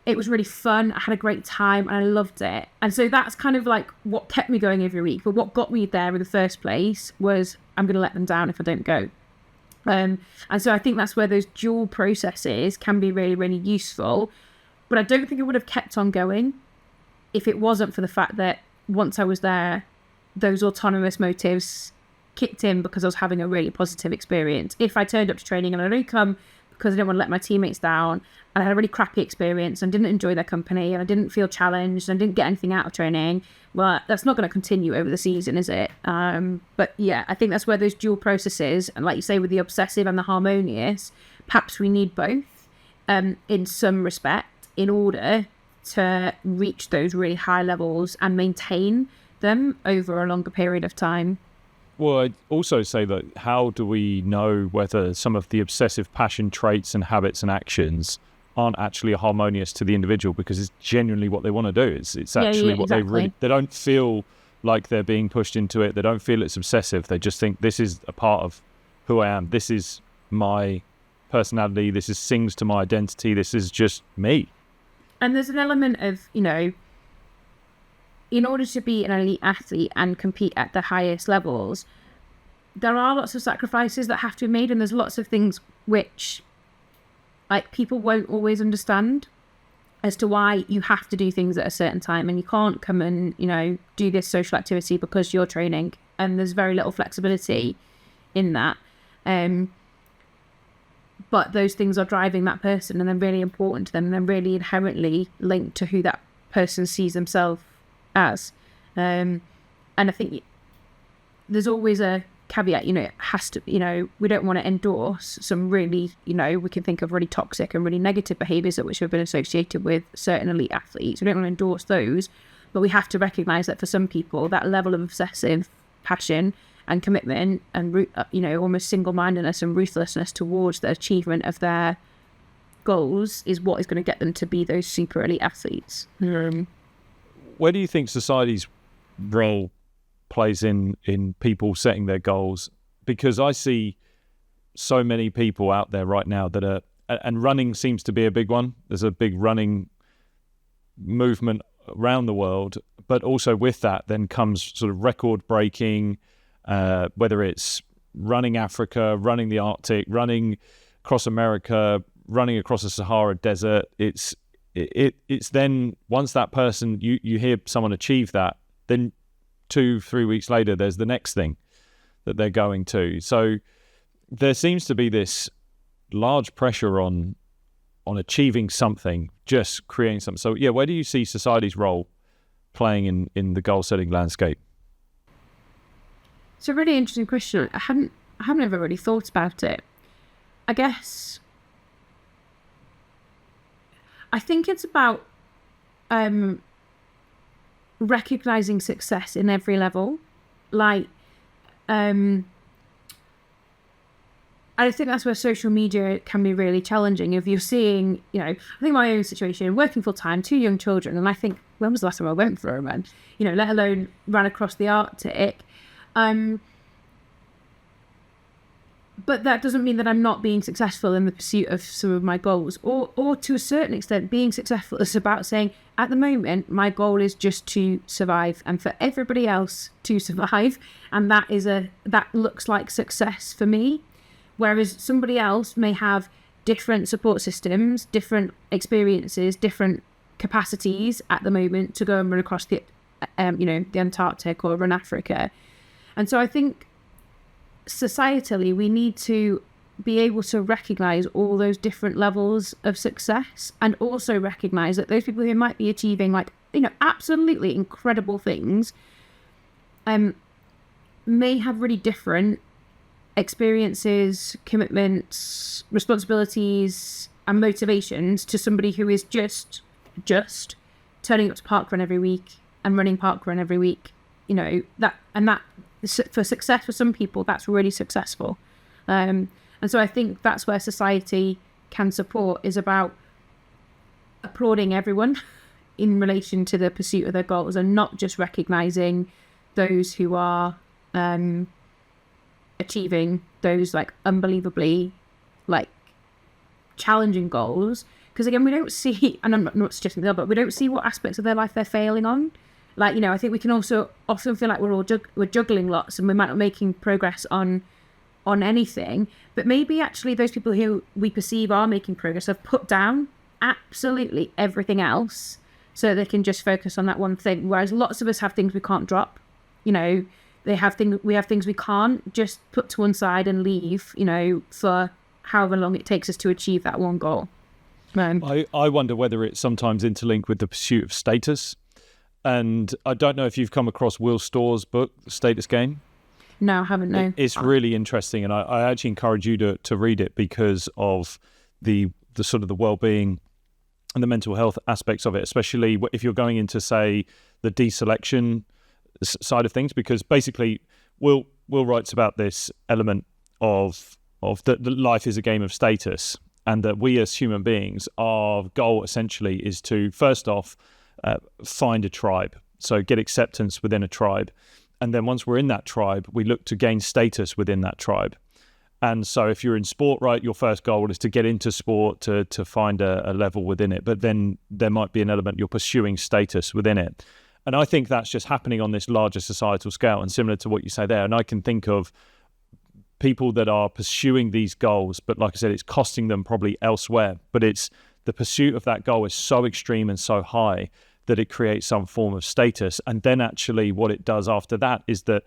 It was really fun. I had a great time and I loved it. And so that's kind of like what kept me going every week. But what got me there in the first place was I'm going to let them down if I don't go. And so I think that's where those dual processes can be really, really useful. But I don't think it would have kept on going if it wasn't for the fact that once I was there, those autonomous motives kicked in because I was having a really positive experience. If I turned up to training and I'd only come because I didn't want to let my teammates down, and I had a really crappy experience and didn't enjoy their company, and I didn't feel challenged and I didn't get anything out of training, well, that's not going to continue over the season, is it? But yeah, I think that's where those dual processes, and like you say, with the obsessive and the harmonious, perhaps we need both in some respect in order to reach those really high levels and maintain them over a longer period of time. Well, I'd also say that how do we know whether some of the obsessive passion traits and habits and actions aren't actually harmonious to the individual, because it's genuinely what they want to do. It's actually what exactly. They don't feel like they're being pushed into it. They don't feel it's obsessive. They just think this is a part of who I am. This is my personality. This sings to my identity. This is just me. And there's an element of, you know, in order to be an elite athlete and compete at the highest levels, there are lots of sacrifices that have to be made, and there's lots of things which, like, people won't always understand as to why you have to do things at a certain time, and you can't come and, you know, do this social activity because you're training, and there's very little flexibility in that. But those things are driving that person, and they're really important to them, and they're really inherently linked to who that person sees themselves as. And I think there's always a caveat, it has to, we don't want to endorse some really, we can think of really toxic and really negative behaviours that which have been associated with certain elite athletes. We don't want to endorse those, but we have to recognise that for some people, that level of obsessive passion and commitment and, almost single-mindedness and ruthlessness towards the achievement of their goals is what is going to get them to be those super elite athletes. Where do you think society's role plays in people setting their goals? Because I see so many people out there right now that are, and running seems to be a big one. There's a big running movement around the world, but also with that then comes sort of record breaking, whether it's running Africa, running the Arctic, running across America, running across the Sahara Desert. It's then once that person, you hear someone achieve that, then 2-3 weeks later, there's the next thing that they're going to. So there seems to be this large pressure on achieving something, just creating something. So yeah, where do you see society's role playing in the goal setting landscape? It's a really interesting question. I haven't ever really thought about it. I guess I think it's about recognizing success in every level. I think that's where social media can be really challenging. If you're seeing, I think my own situation, working full time, 2 young children, and I think, when was the last time I went for a run? Let alone ran across the Arctic. But that doesn't mean that I'm not being successful in the pursuit of some of my goals. Or to a certain extent, being successful is about saying, at the moment, my goal is just to survive and for everybody else to survive. And that looks like success for me. Whereas somebody else may have different support systems, different experiences, different capacities at the moment to go and run across the Antarctic or run Africa. And so I think societally, we need to be able to recognise all those different levels of success, and also recognise that those people who might be achieving absolutely incredible things may have really different experiences, commitments, responsibilities and motivations to somebody who is just turning up to parkrun every week and running parkrun every week. That for success for some people, that's really successful. And so I think that's where society can support, is about applauding everyone in relation to the pursuit of their goals, and not just recognising those who are achieving those unbelievably challenging goals. Because again, we don't see, and I'm not suggesting that, but we don't see what aspects of their life they're failing on. I think we can also often feel like we're juggling lots, and we might not making progress on anything, but maybe actually those people who we perceive are making progress have put down absolutely everything else so they can just focus on that one thing. Whereas lots of us have things we can't drop. We have things we can't just put to one side and leave, for however long it takes us to achieve that one goal. I wonder whether it's sometimes interlinked with the pursuit of status. And I don't know if you've come across Will Storr's book, The Status Game. No, I haven't, no. It's really interesting, and I actually encourage you to read it because of the sort of the well-being and the mental health aspects of it, especially if you're going into, say, the deselection side of things, because basically Will writes about this element of that life is a game of status, and that we as human beings, our goal essentially is to, first off, find a tribe, so get acceptance within a tribe, and then once we're in that tribe, we look to gain status within that tribe. And so if you're in sport, right, your first goal is to get into sport, to find a level within it, but then there might be an element you're pursuing status within it. And I think that's just happening on this larger societal scale, and similar to what you say there. And I can think of people that are pursuing these goals, but like I said, it's costing them probably elsewhere, but it's the pursuit of that goal is so extreme and so high that it creates some form of status. And then actually what it does after that is that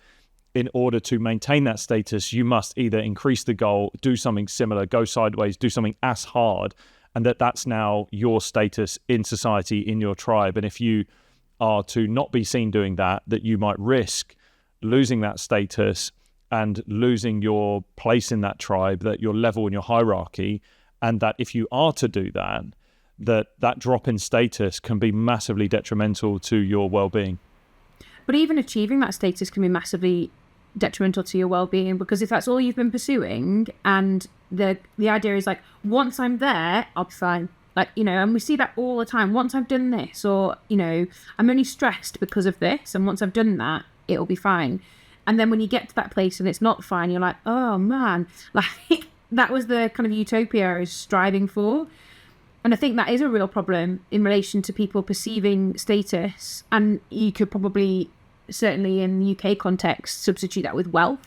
in order to maintain that status, you must either increase the goal, do something similar, go sideways, do something as hard, and that's now your status in society, in your tribe. And if you are to not be seen doing that, that you might risk losing that status and losing your place in that tribe, that your level in your hierarchy, and that if you are to do that, that drop in status can be massively detrimental to your well-being. But even achieving that status can be massively detrimental to your well-being, because if that's all you've been pursuing, and the idea is like, once I'm there, I'll be fine. Like, you know, and we see that all the time. Once I've done this, or, you know, I'm only stressed because of this, and once I've done that, it'll be fine. And then when you get to that place and it's not fine, you're like, oh man, like that was the kind of utopia I was striving for. And I think that is a real problem in relation to people perceiving status. And you could probably, certainly in the UK context, substitute that with wealth.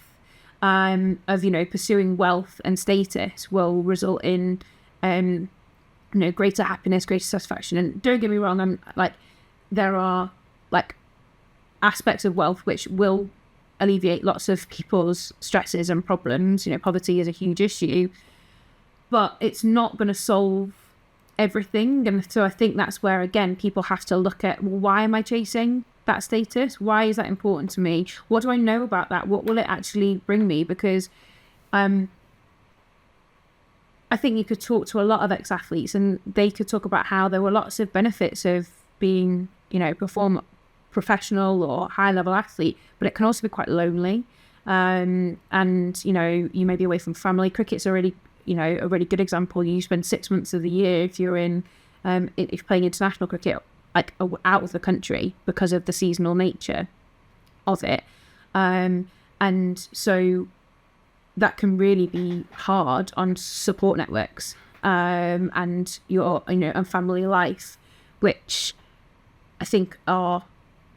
Of, you know, pursuing wealth and status will result in, you know, greater happiness, greater satisfaction. And don't get me wrong, I'm like, there are like aspects of wealth which will alleviate lots of people's stresses and problems. You know, poverty is a huge issue, but it's not going to solve everything. And so I think that's where, again, people have to look at, well, why am I chasing that status? Why is that important to me? What do I know about that? What will it actually bring me? Because I think you could talk to a lot of ex-athletes and they could talk about how there were lots of benefits of being, you know, professional or high-level athlete, but it can also be quite lonely. And, you know, you may be away from family. Cricket's already, you know, a really good example. You spend 6 months of the year, if you're in, if you're playing international cricket, like out of the country because of the seasonal nature of it. And so that can really be hard on support networks, and your, you know, and family life, which I think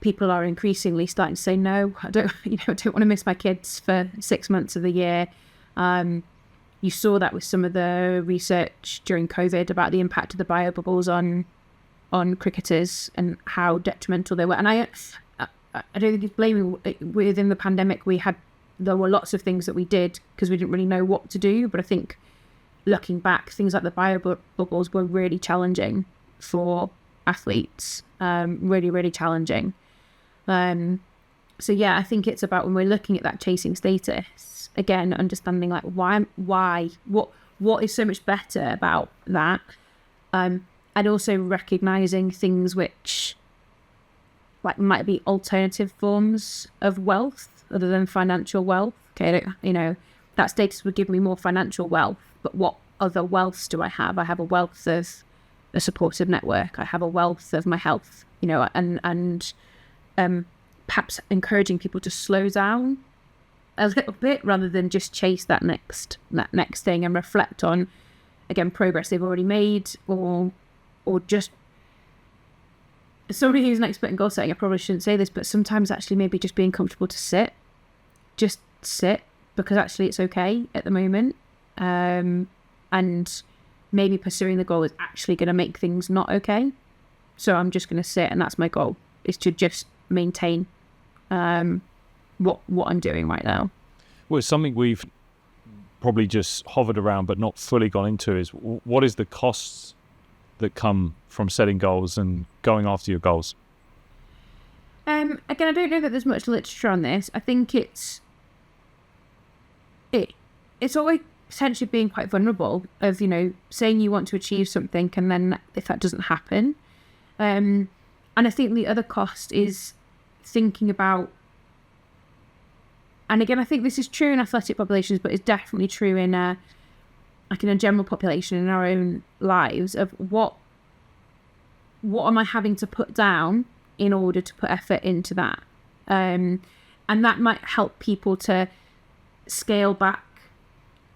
people are increasingly starting to say, no, I don't want to miss my kids for 6 months of the year. You saw that with some of the research during COVID about the impact of the bio bubbles on cricketers and how detrimental they were. And I don't think it's blaming. Within the pandemic, there were lots of things that we did because we didn't really know what to do. But I think looking back, things like the bio bubbles were really challenging for athletes, really, really challenging. So yeah, I think it's about, when we're looking at that chasing status, again, understanding like why, what is so much better about that, and also recognizing things which like might be alternative forms of wealth other than financial wealth. Okay, you know, that status would give me more financial wealth, but what other wealths do I have? I have a wealth of a supportive network. I have a wealth of my health, you know, and perhaps encouraging people to slow down a little bit rather than just chase that next thing, and reflect on, again, progress they've already made, or just, as somebody who's an expert in goal setting, I probably shouldn't say this, but sometimes actually maybe just being comfortable to sit because actually it's okay at the moment, and maybe pursuing the goal is actually going to make things not okay. So I'm just going to sit, and that's my goal, is to just maintain what I'm doing right now. Well, it's something we've probably just hovered around but not fully gone into, is what is the costs that come from setting goals and going after your goals? Again, I don't know that there's much literature on this. I think it's always potentially being quite vulnerable of, you know, saying you want to achieve something and then if that doesn't happen. And I think the other cost is thinking about, and again, I think this is true in athletic populations, but it's definitely true in a general population, in our own lives, of what am I having to put down in order to put effort into that? And that might help people to scale back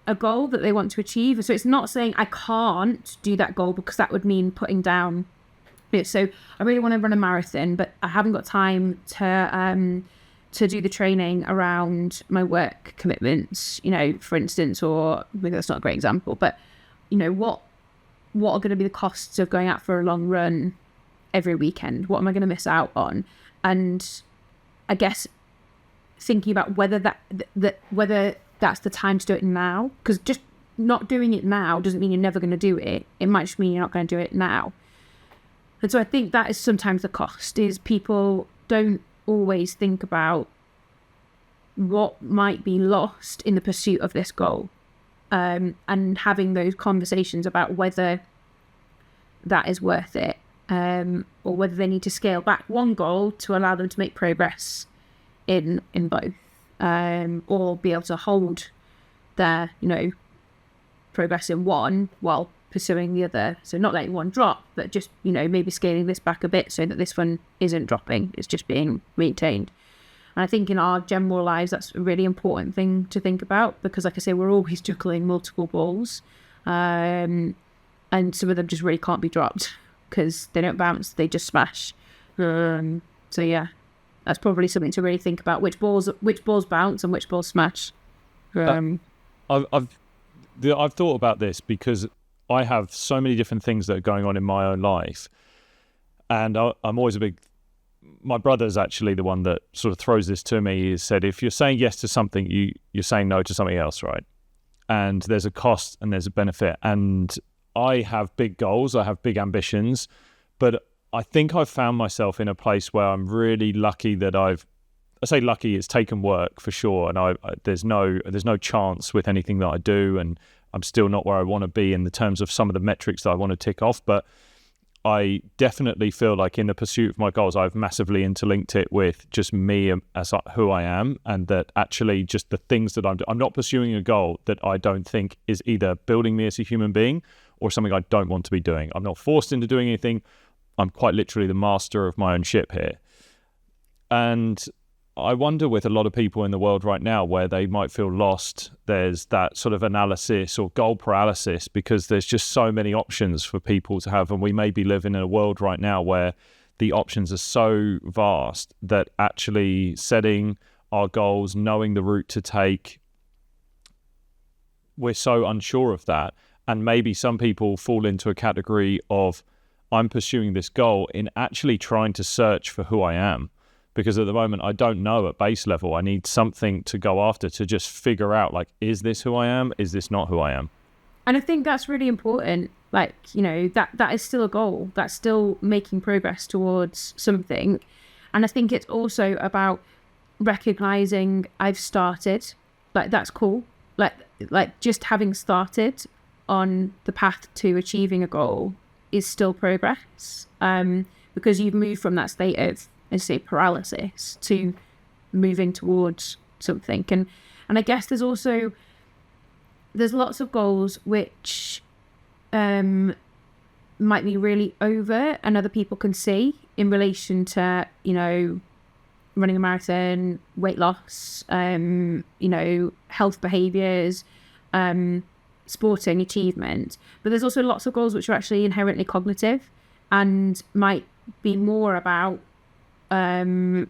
a goal that they want to achieve. So it's not saying I can't do that goal, because that would mean putting down. So I really want to run a marathon, but I haven't got time to do the training around my work commitments, you know, for instance, or maybe that's not a great example, but, you know, what are going to be the costs of going out for a long run every weekend? What am I going to miss out on? And I guess thinking about whether that's the time to do it now, because just not doing it now doesn't mean you're never going to do it. It might just mean you're not going to do it now. And so I think that is sometimes the cost, is people don't always think about what might be lost in the pursuit of this goal, and having those conversations about whether that is worth it, or whether they need to scale back one goal to allow them to make progress in both, or be able to hold their, progress in one while pursuing the other. So not letting one drop, but just, maybe scaling this back a bit so that this one isn't dropping, it's just being maintained. And I think in our general lives, that's a really important thing to think about, because like I say, we're always juggling multiple balls, and some of them just really can't be dropped because they don't bounce, they just smash. So yeah, that's probably something to really think about, which balls bounce and which balls smash. I've thought about this because I have so many different things that are going on in my own life, and I'm always my brother's actually the one that sort of throws this to me. He said, if you're saying yes to something, you're saying no to something else, right? And there's a cost and there's a benefit. And I have big goals, I have big ambitions, but I think I've found myself in a place where I'm really lucky that I say lucky, it's taken work for sure. And there's no chance with anything that I do. And I'm still not where I want to be in the terms of some of the metrics that I want to tick off. But I definitely feel like in the pursuit of my goals, I've massively interlinked it with just me as who I am, and that actually just the things that I'm not pursuing a goal that I don't think is either building me as a human being or something I don't want to be doing. I'm not forced into doing anything. I'm quite literally the master of my own ship here. And I wonder with a lot of people in the world right now where they might feel lost, there's that sort of analysis or goal paralysis because there's just so many options for people to have. And we may be living in a world right now where the options are so vast that actually setting our goals, knowing the route to take, we're so unsure of that. And maybe some people fall into a category of I'm pursuing this goal in actually trying to search for who I am. Because at the moment, I don't know at base level. I need something to go after to just figure out, like, is this who I am? Is this not who I am? And I think that's really important. Like, that is still a goal. That's still making progress towards something. And I think it's also about recognizing I've started. Like, that's cool. Like just having started on the path to achieving a goal is still progress. Because you've moved from that state of, let's say, paralysis to moving towards something. And I guess there's lots of goals which might be really overt and other people can see in relation to, running a marathon, weight loss, health behaviours, sporting achievement. But there's also lots of goals which are actually inherently cognitive and might be more about a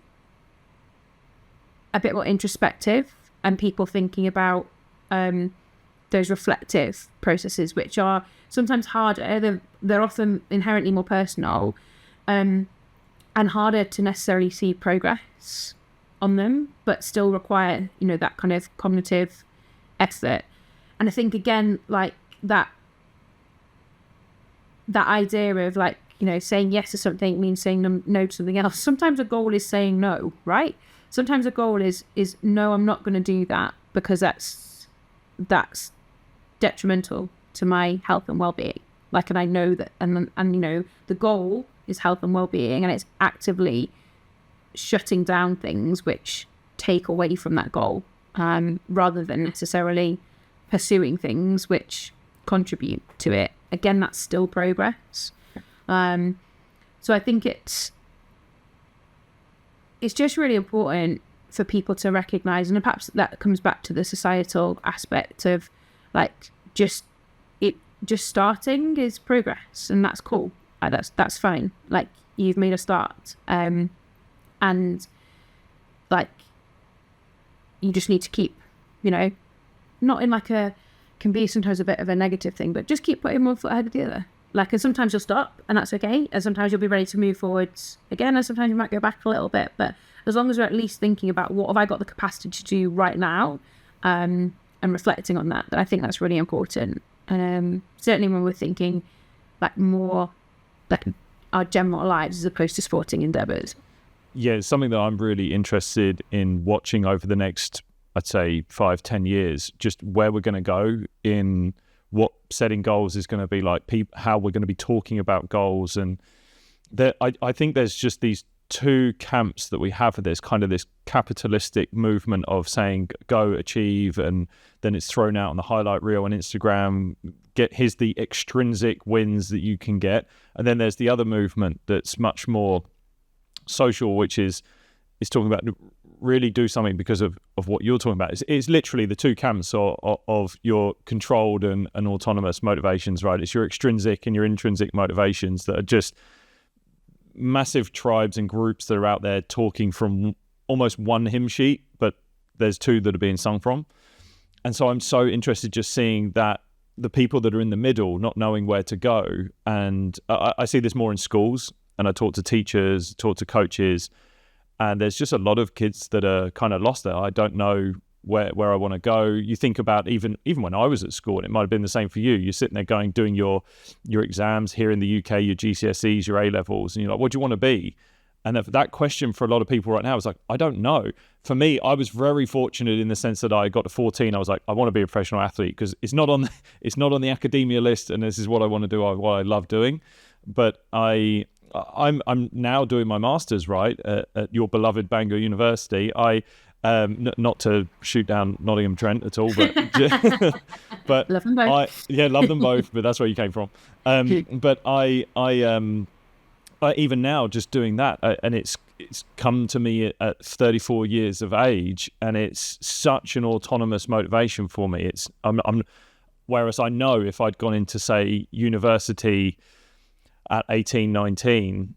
bit more introspective and people thinking about those reflective processes, which are sometimes harder. They're often inherently more personal and harder to necessarily see progress on them, but still require, that kind of cognitive effort. And I think, again, like that idea of like, saying yes to something means saying no to something else. Sometimes a goal is saying no, right? Sometimes a goal is no, I'm not going to do that because that's detrimental to my health and well-being. Like, and I know that, and the goal is health and well-being, and it's actively shutting down things which take away from that goal, rather than necessarily pursuing things which contribute to it. Again, that's still progress. So I think it's just really important for people to recognize, and perhaps that comes back to the societal aspect of like just starting is progress, and that's cool. That's fine. Like, you've made a start, and like you just need to keep, not in like can be sometimes a bit of a negative thing, but just keep putting one foot ahead of the other. Like, and sometimes you'll stop, and that's okay. And sometimes you'll be ready to move forwards again, and sometimes you might go back a little bit. But as long as you're at least thinking about what have I got the capacity to do right now, and reflecting on that, I think that's really important. And certainly when we're thinking like more like our general lives as opposed to sporting endeavours. Yeah, it's something that I'm really interested in watching over the next, I'd say, 5-10 years, just where we're going to go in what setting goals is going to be like, how we're going to be talking about goals. And I think there's just these two camps that we have of this kind of this capitalistic movement of saying go achieve, and then it's thrown out on the highlight reel on Instagram, here's the extrinsic wins that you can get. And then there's the other movement that's much more social, which is talking about really do something because of what you're talking about. It's literally the two camps of your controlled and autonomous motivations, right? It's your extrinsic and your intrinsic motivations that are just massive tribes and groups that are out there talking from almost one hymn sheet, but there's two that are being sung from. And so I'm so interested just seeing that the people that are in the middle, not knowing where to go. And I see this more in schools, and I talk to teachers, talk to coaches, and there's just a lot of kids that are kind of lost there. I don't know where I want to go. You think about even when I was at school, and it might have been the same for you. You're sitting there doing your exams here in the UK, your GCSEs, your A-levels, and you're like, what do you want to be? And that question for a lot of people right now is like, I don't know. For me, I was very fortunate in the sense that I got to 14. I was like, I want to be a professional athlete because it's not on the academia list, and this is what I want to do, what I love doing. But I'm now doing my master's, right, at your beloved Bangor University. Not to shoot down Nottingham Trent at all, but but love them both. Love them both. But that's where you came from. But I even now just doing that, and it's come to me at 34 years of age, and it's such an autonomous motivation for me. Whereas I know if I'd gone into, say, university at 18, 19,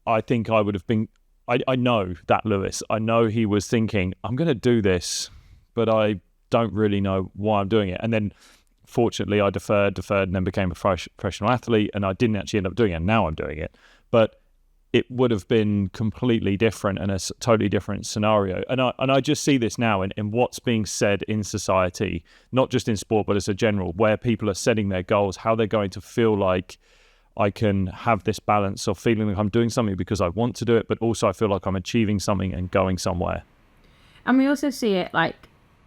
I think I would have been, I know that Lewis, I know he was thinking, I'm going to do this, but I don't really know why I'm doing it. And then fortunately I deferred and then became a professional athlete, and I didn't actually end up doing it. Now I'm doing it. But it would have been completely different and a totally different scenario. And I just see this now in what's being said in society, not just in sport, but as a general, where people are setting their goals, how they're going to feel like I can have this balance of feeling like I'm doing something because I want to do it, but also I feel like I'm achieving something and going somewhere. And we also see it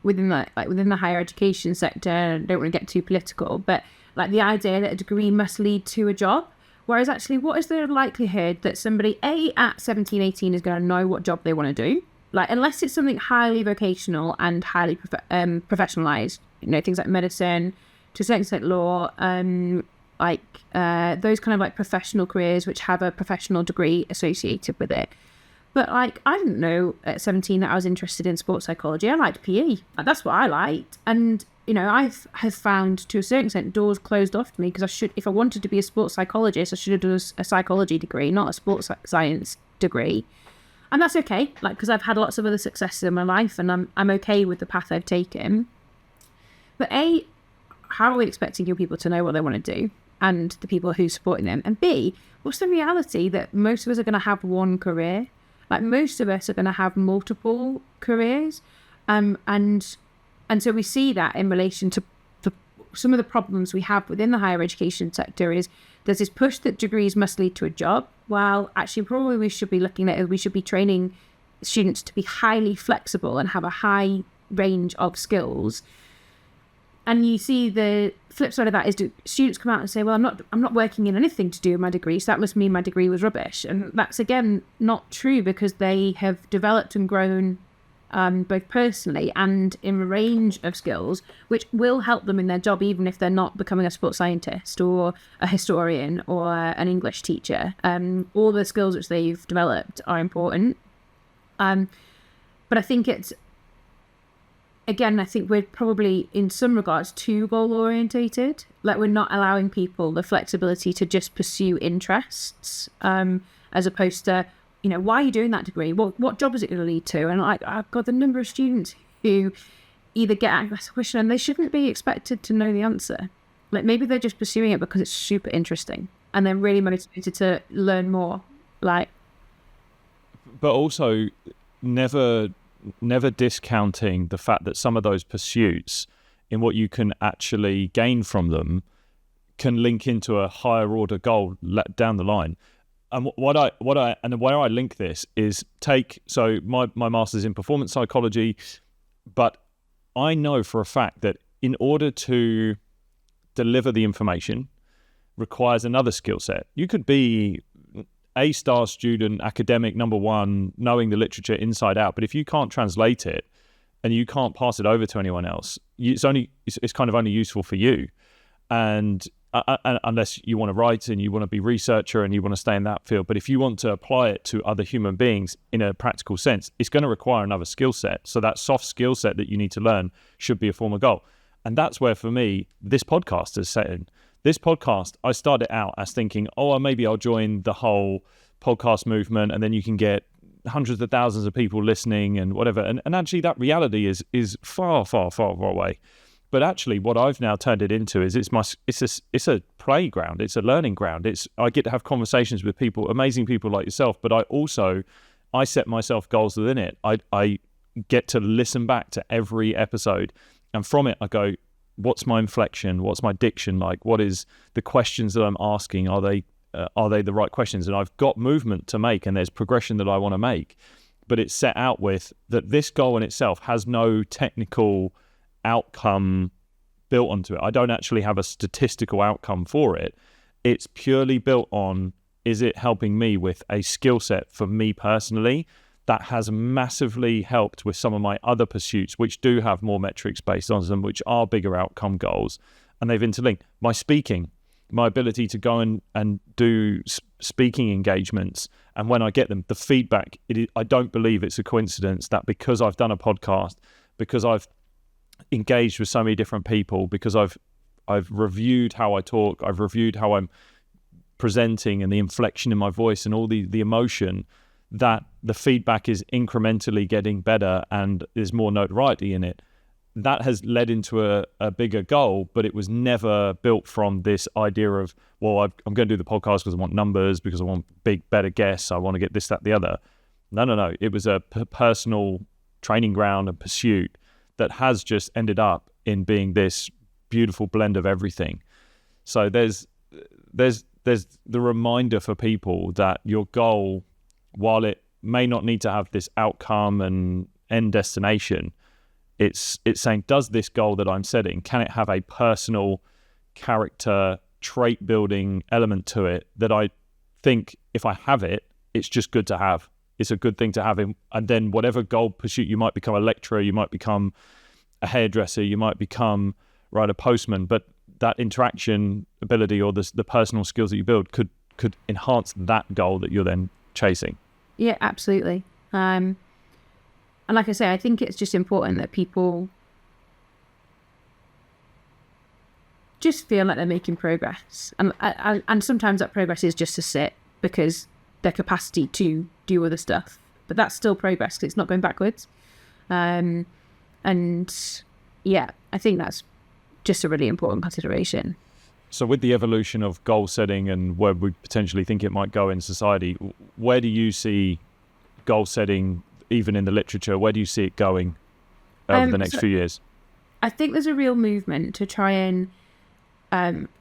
within the higher education sector. I don't want to get too political, but like the idea that a degree must lead to a job. Whereas actually, what is the likelihood that somebody at 17, 18 is going to know what job they want to do? Like, unless it's something highly vocational and highly professionalized, things like medicine, to a certain extent law, those kind of like professional careers which have a professional degree associated with it. But I didn't know at 17 that I was interested in sports psychology. I liked PE. That's what I liked. And I have found to a certain extent doors closed off to me, because if I wanted to be a sports psychologist, I should have done a psychology degree, not a sports science degree. And that's okay, because I've had lots of other successes in my life, and I'm okay with the path I've taken. But A, how are we expecting your people to know what they want to do, and the people who are supporting them? And B, what's the reality that most of us are going to have one career? Like, most of us are going to have multiple careers, and so we see that in relation to some of the problems we have within the higher education sector is there's this push that degrees must lead to a job, while actually probably we should be looking at it, we should be training students to be highly flexible and have a high range of skills. And you see the flip side of that is students come out and say, well, I'm not working in anything to do with my degree, so that must mean my degree was rubbish. And that's, again, not true, because they have developed and grown both personally and in a range of skills which will help them in their job, even if they're not becoming a sports scientist or a historian or an English teacher. All the skills which they've developed are important. But I think I think we're probably in some regards too goal orientated. Like, we're not allowing people the flexibility to just pursue interests, as opposed to, why are you doing that degree? What job is it going to lead to? And I've got the number of students who either get asked a question and they shouldn't be expected to know the answer. Like, maybe they're just pursuing it because it's super interesting and they're really motivated to learn more. But also never discounting the fact that some of those pursuits, in what you can actually gain from them, can link into a higher order goal down the line. And and where I link this is so my master's in performance psychology, but I know for a fact that in order to deliver the information requires another skill set. You could be A-star student, academic #1, knowing the literature inside out, but if you can't translate it and you can't pass it over to anyone else, it's kind of only useful for you. And unless you want to write and you want to be a researcher and you want to stay in that field. But if you want to apply it to other human beings in a practical sense, it's going to require another skill set. So that soft skill set that you need to learn should be a former goal. And that's where, for me, this podcast is set in. This podcast, I started out as thinking, maybe I'll join the whole podcast movement, and then you can get hundreds of thousands of people listening and whatever. And actually that reality is far, far, far, far away. But actually, what I've now turned it into is it's a playground. It's a learning ground. I get to have conversations with people, amazing people like yourself. But I set myself goals within it. I get to listen back to every episode, and from it I go, what's my inflection? What's my diction like? What is the questions that I'm asking? Are they the right questions? And I've got movement to make, and there's progression that I want to make. But it's set out with that this goal in itself has no technical outcome built onto it. I don't actually have a statistical outcome for it. It's purely built on, is it helping me with a skill set for me personally that has massively helped with some of my other pursuits, which do have more metrics based on them, which are bigger outcome goals, and they've interlinked. My speaking, my ability to go and do speaking engagements, and when I get them, the feedback, I don't believe it's a coincidence that because I've done a podcast, because I've engaged with so many different people, because I've reviewed how I talk, I've reviewed how I'm presenting and the inflection in my voice and all the emotion, that the feedback is incrementally getting better and there's more notoriety in it. That has led into a bigger goal, but it was never built from this idea of, I'm going to do the podcast because I want numbers, because I want better guests, I want to get this, that, the other. No. It was a personal training ground and pursuit that has just ended up in being this beautiful blend of everything. So there's the reminder for people that your goal, while it may not need to have this outcome and end destination, it's saying, does this goal that I'm setting, can it have a personal character trait building element to it that I think if I have it, it's just good to have. It's a good thing to have him. And then whatever goal pursuit, you might become a lecturer, you might become a hairdresser, you might become a postman, but that interaction ability or the personal skills that you build could enhance that goal that you're then chasing. Yeah, absolutely. And like I say, I think it's just important that people just feel like they're making progress. And sometimes that progress is just to sit because their capacity to do other stuff, but that's still progress because it's not going backwards. And yeah, I think that's just a really important consideration. So with the evolution of goal setting and where we potentially think it might go in society, where do you see goal setting, even in the literature, where do you see it going over the next few years? I think there's a real movement to try and,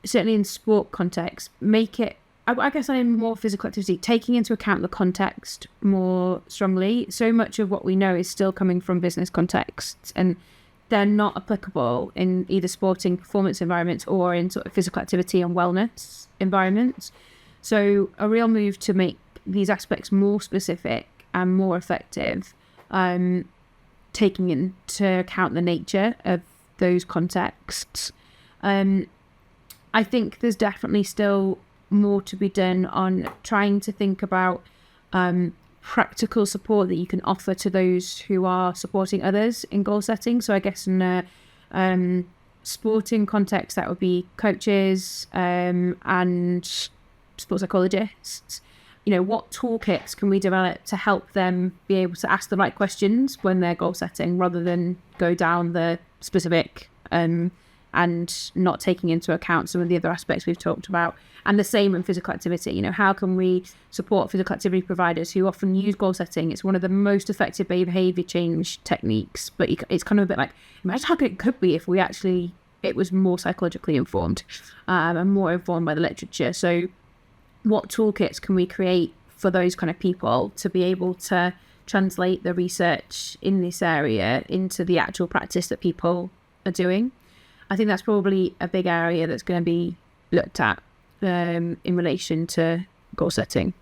certainly in sport context, make it, I guess in more physical activity, taking into account the context more strongly. So much of what we know is still coming from business contexts, and they're not applicable in either sporting performance environments or in sort of physical activity and wellness environments. So a real move to make these aspects more specific and more effective, taking into account the nature of those contexts. I think there's definitely still more to be done on trying to think about practical support that you can offer to those who are supporting others in goal setting. So I guess in a sporting context, that would be coaches and sports psychologists. What toolkits can we develop to help them be able to ask the right questions when they're goal setting, rather than go down the specific and not taking into account some of the other aspects we've talked about. And the same in physical activity. How can we support physical activity providers who often use goal setting? It's one of the most effective behaviour change techniques, but it's kind of a bit like, imagine how good it could be if it was more psychologically informed and more informed by the literature. So what toolkits can we create for those kind of people to be able to translate the research in this area into the actual practice that people are doing. I think that's probably a big area that's going to be looked at in relation to goal setting.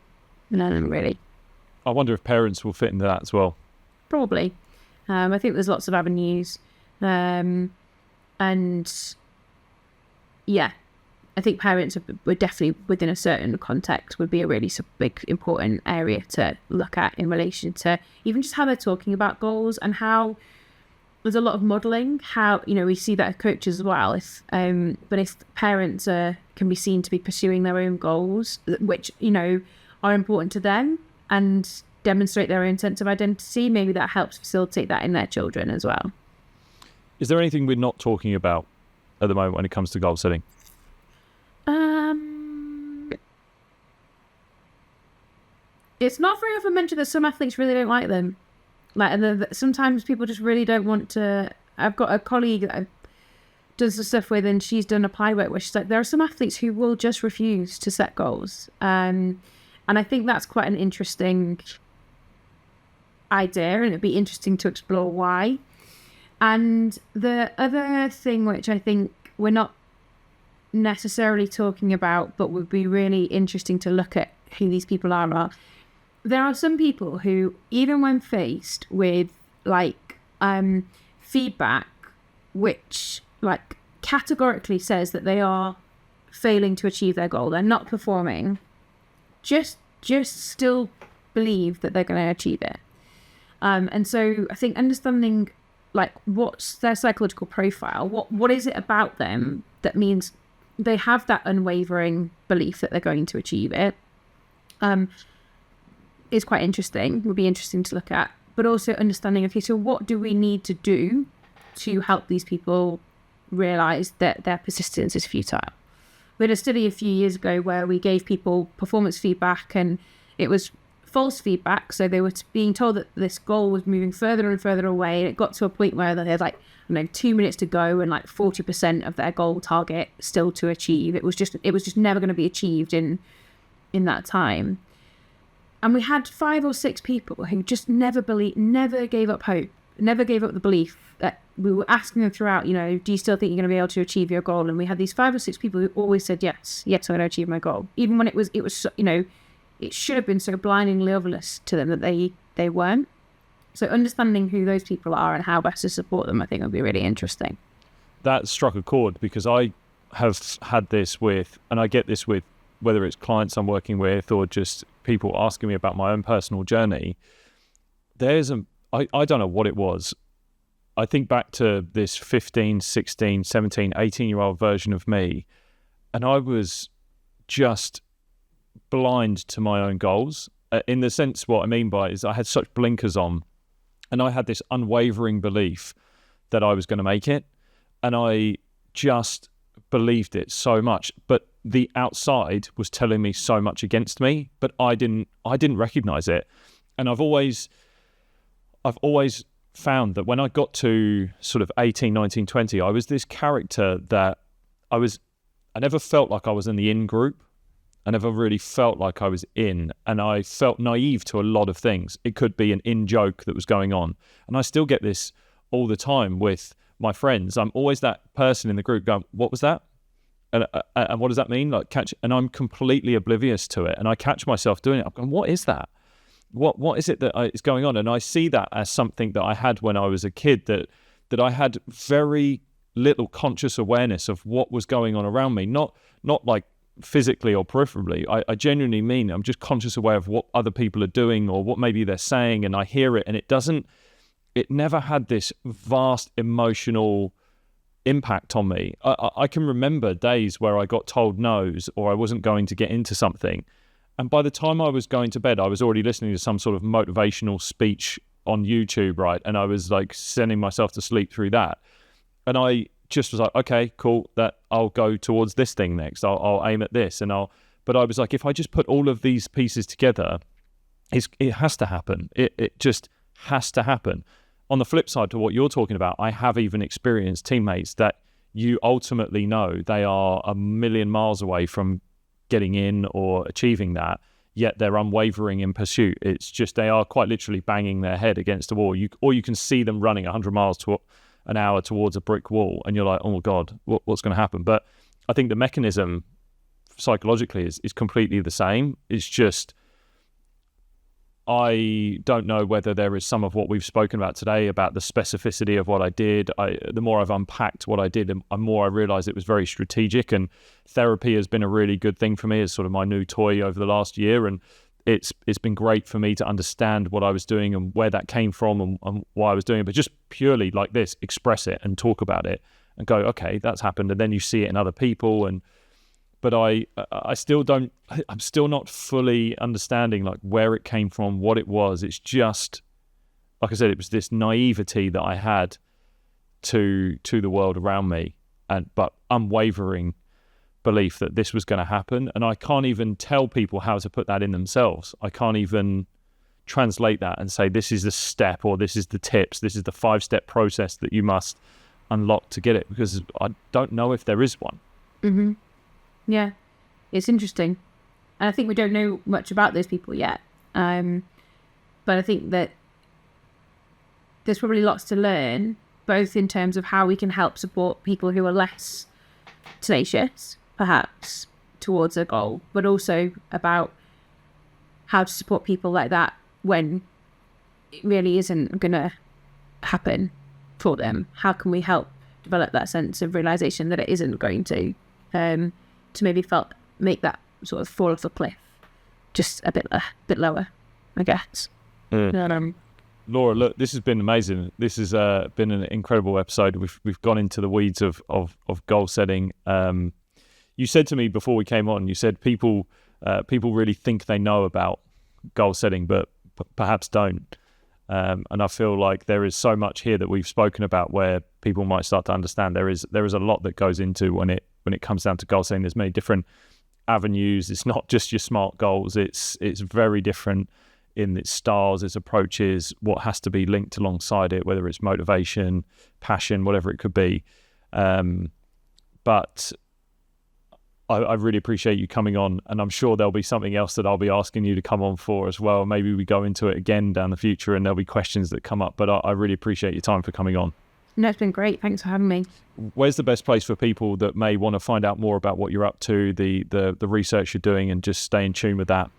Really. I wonder if parents will fit into that as well. Probably. I think there's lots of avenues. And yeah, I think parents would definitely, within a certain context, would be a really big, important area to look at in relation to even just how they're talking about goals, and how there's a lot of modelling, how, we see that as coaches as well. But if parents can be seen to be pursuing their own goals, which, are important to them and demonstrate their own sense of identity, maybe that helps facilitate that in their children as well. Is there anything we're not talking about at the moment when it comes to goal setting? It's not very often mentioned that some athletes really don't like them. Sometimes people just really don't want to. I've got a colleague that I does the stuff with, and she's done apply work where she's like, there are some athletes who will just refuse to set goals. And I think that's quite an interesting idea, and it'd be interesting to explore why. And the other thing which I think we're not necessarily talking about, but would be really interesting to look at who these people are there are some people who, even when faced with feedback which categorically says that they are failing to achieve their goal, they're not performing, just still believe that they're going to achieve it. And so I think understanding what's their psychological profile, what is it about them that means they have that unwavering belief that they're going to achieve it, is quite interesting, would be interesting to look at. But also understanding, okay, so what do we need to do to help these people realise that their persistence is futile? We had a study a few years ago where we gave people performance feedback, and it was false feedback. So they were being told that this goal was moving further and further away. And it got to a point where they had 2 minutes to go and 40% of their goal target still to achieve. It was just never going to be achieved in that time. And we had 5 or 6 people who just never gave up hope, never gave up the belief that we were asking them throughout, do you still think you're going to be able to achieve your goal? And we had these 5 or 6 people who always said, yes, I'm going to achieve my goal. Even when it was, it should have been so blindingly obvious to them that they weren't. So understanding who those people are and how best to support them, I think would be really interesting. That struck a chord, because I have had this with, and I get this with, whether it's clients I'm working with or just people asking me about my own personal journey. I don't know what it was. I think back to this 15, 16, 17, 18-year-old version of me, and I was just blind to my own goals. In the sense, what I mean by it is I had such blinkers on, and I had this unwavering belief that I was going to make it, and I just believed it so much. But the outside was telling me so much against me, but I didn't recognize it. And I've always found that when I got to sort of 18, 19, 20, I was this character that I never felt like I was in the in group. I never really felt like I was in, and I felt naive to a lot of things. It could be an in joke that was going on. And I still get this all the time with my friends. I'm always that person in the group going, what was that? And what does that mean? And I'm completely oblivious to it. And I catch myself doing it. I'm going, what is that? What is it that is going on? And I see that as something that I had when I was a kid, that I had very little conscious awareness of what was going on around me. Not like physically or peripherally. I genuinely mean I'm just conscious aware of what other people are doing or what maybe they're saying, and I hear it, and it never had this vast emotional impact on me. I can remember days where I got told no's or I wasn't going to get into something, and by the time I was going to bed, I was already listening to some sort of motivational speech on YouTube, right? And I was sending myself to sleep through that, and I just was like, okay, cool, that I'll go towards this thing next. I'll aim at this, but I was like, if I just put all of these pieces together, it has to happen. It just has to happen. On the flip side to what you're talking about, I have even experienced teammates that you ultimately know they are a million miles away from getting in or achieving that, yet they're unwavering in pursuit. It's just they are quite literally banging their head against a wall. Or you can see them running 100 miles an hour towards a brick wall, and you're like, oh my God, what's going to happen? But I think the mechanism psychologically is completely the same. It's just, I don't know whether there is some of what we've spoken about today about the specificity of what I did. The more I've unpacked what I did, the more I realized it was very strategic, and therapy has been a really good thing for me as sort of my new toy over the last year. And it's been great for me to understand what I was doing and where that came from and why I was doing it. But just purely like this, express it and talk about it and go, okay, that's happened. And then you see it in other people. But I still don't, I'm still not fully understanding like where it came from, what it was. It's just, like I said, it was this naivety that I had to the world around me, but unwavering belief that this was going to happen. And I can't even tell people how to put that in themselves. I can't even translate that and say, this is the step, or this is the tips, this is the 5-step process that you must unlock to get it, because I don't know if there is one. Mm-hmm. Yeah, it's interesting. And I think we don't know much about those people yet. But I think that there's probably lots to learn, both in terms of how we can help support people who are less tenacious, perhaps, towards a goal, but also about how to support people like that when it really isn't going to happen for them. How can we help develop that sense of realization that it isn't going to maybe make that sort of fall off a cliff just a bit lower, I guess. Laura, look, this has been amazing. This has been an incredible episode. We've gone into the weeds of goal setting. You said to me before we came on, you said people really think they know about goal setting, but perhaps don't. And I feel like there is so much here that we've spoken about where people might start to understand there is a lot that goes into when it comes down to goal setting. There's many different avenues. It's not just your SMART goals. It's very different in its styles, its approaches, what has to be linked alongside it, whether it's motivation, passion, whatever it could be. But I really appreciate you coming on, and I'm sure there'll be something else that I'll be asking you to come on for as well. Maybe we go into it again down the future and there'll be questions that come up, but I really appreciate your time for coming on. No, it's been great. Thanks for having me. Where's the best place for people that may want to find out more about what you're up to, the research you're doing, and just stay in tune with that?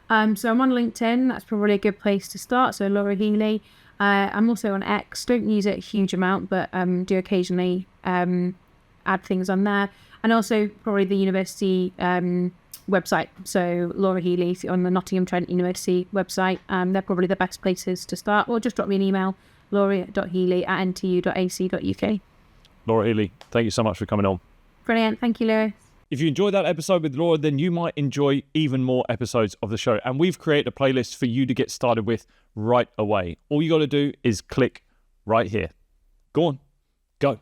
So I'm on LinkedIn. That's probably a good place to start. So Laura Healy. I'm also on X. Don't use it a huge amount, but do occasionally add things on there. And also probably the university website. So Laura Healy on the Nottingham Trent University website. They're probably the best places to start. Or just drop me an email, laura.healy@ntu.ac.uk. Laura Healy, thank you so much for coming on. Brilliant. Thank you, Lewis. If you enjoyed that episode with Laura, then you might enjoy even more episodes of the show. And we've created a playlist for you to get started with right away. All you got to do is click right here. Go on. Go.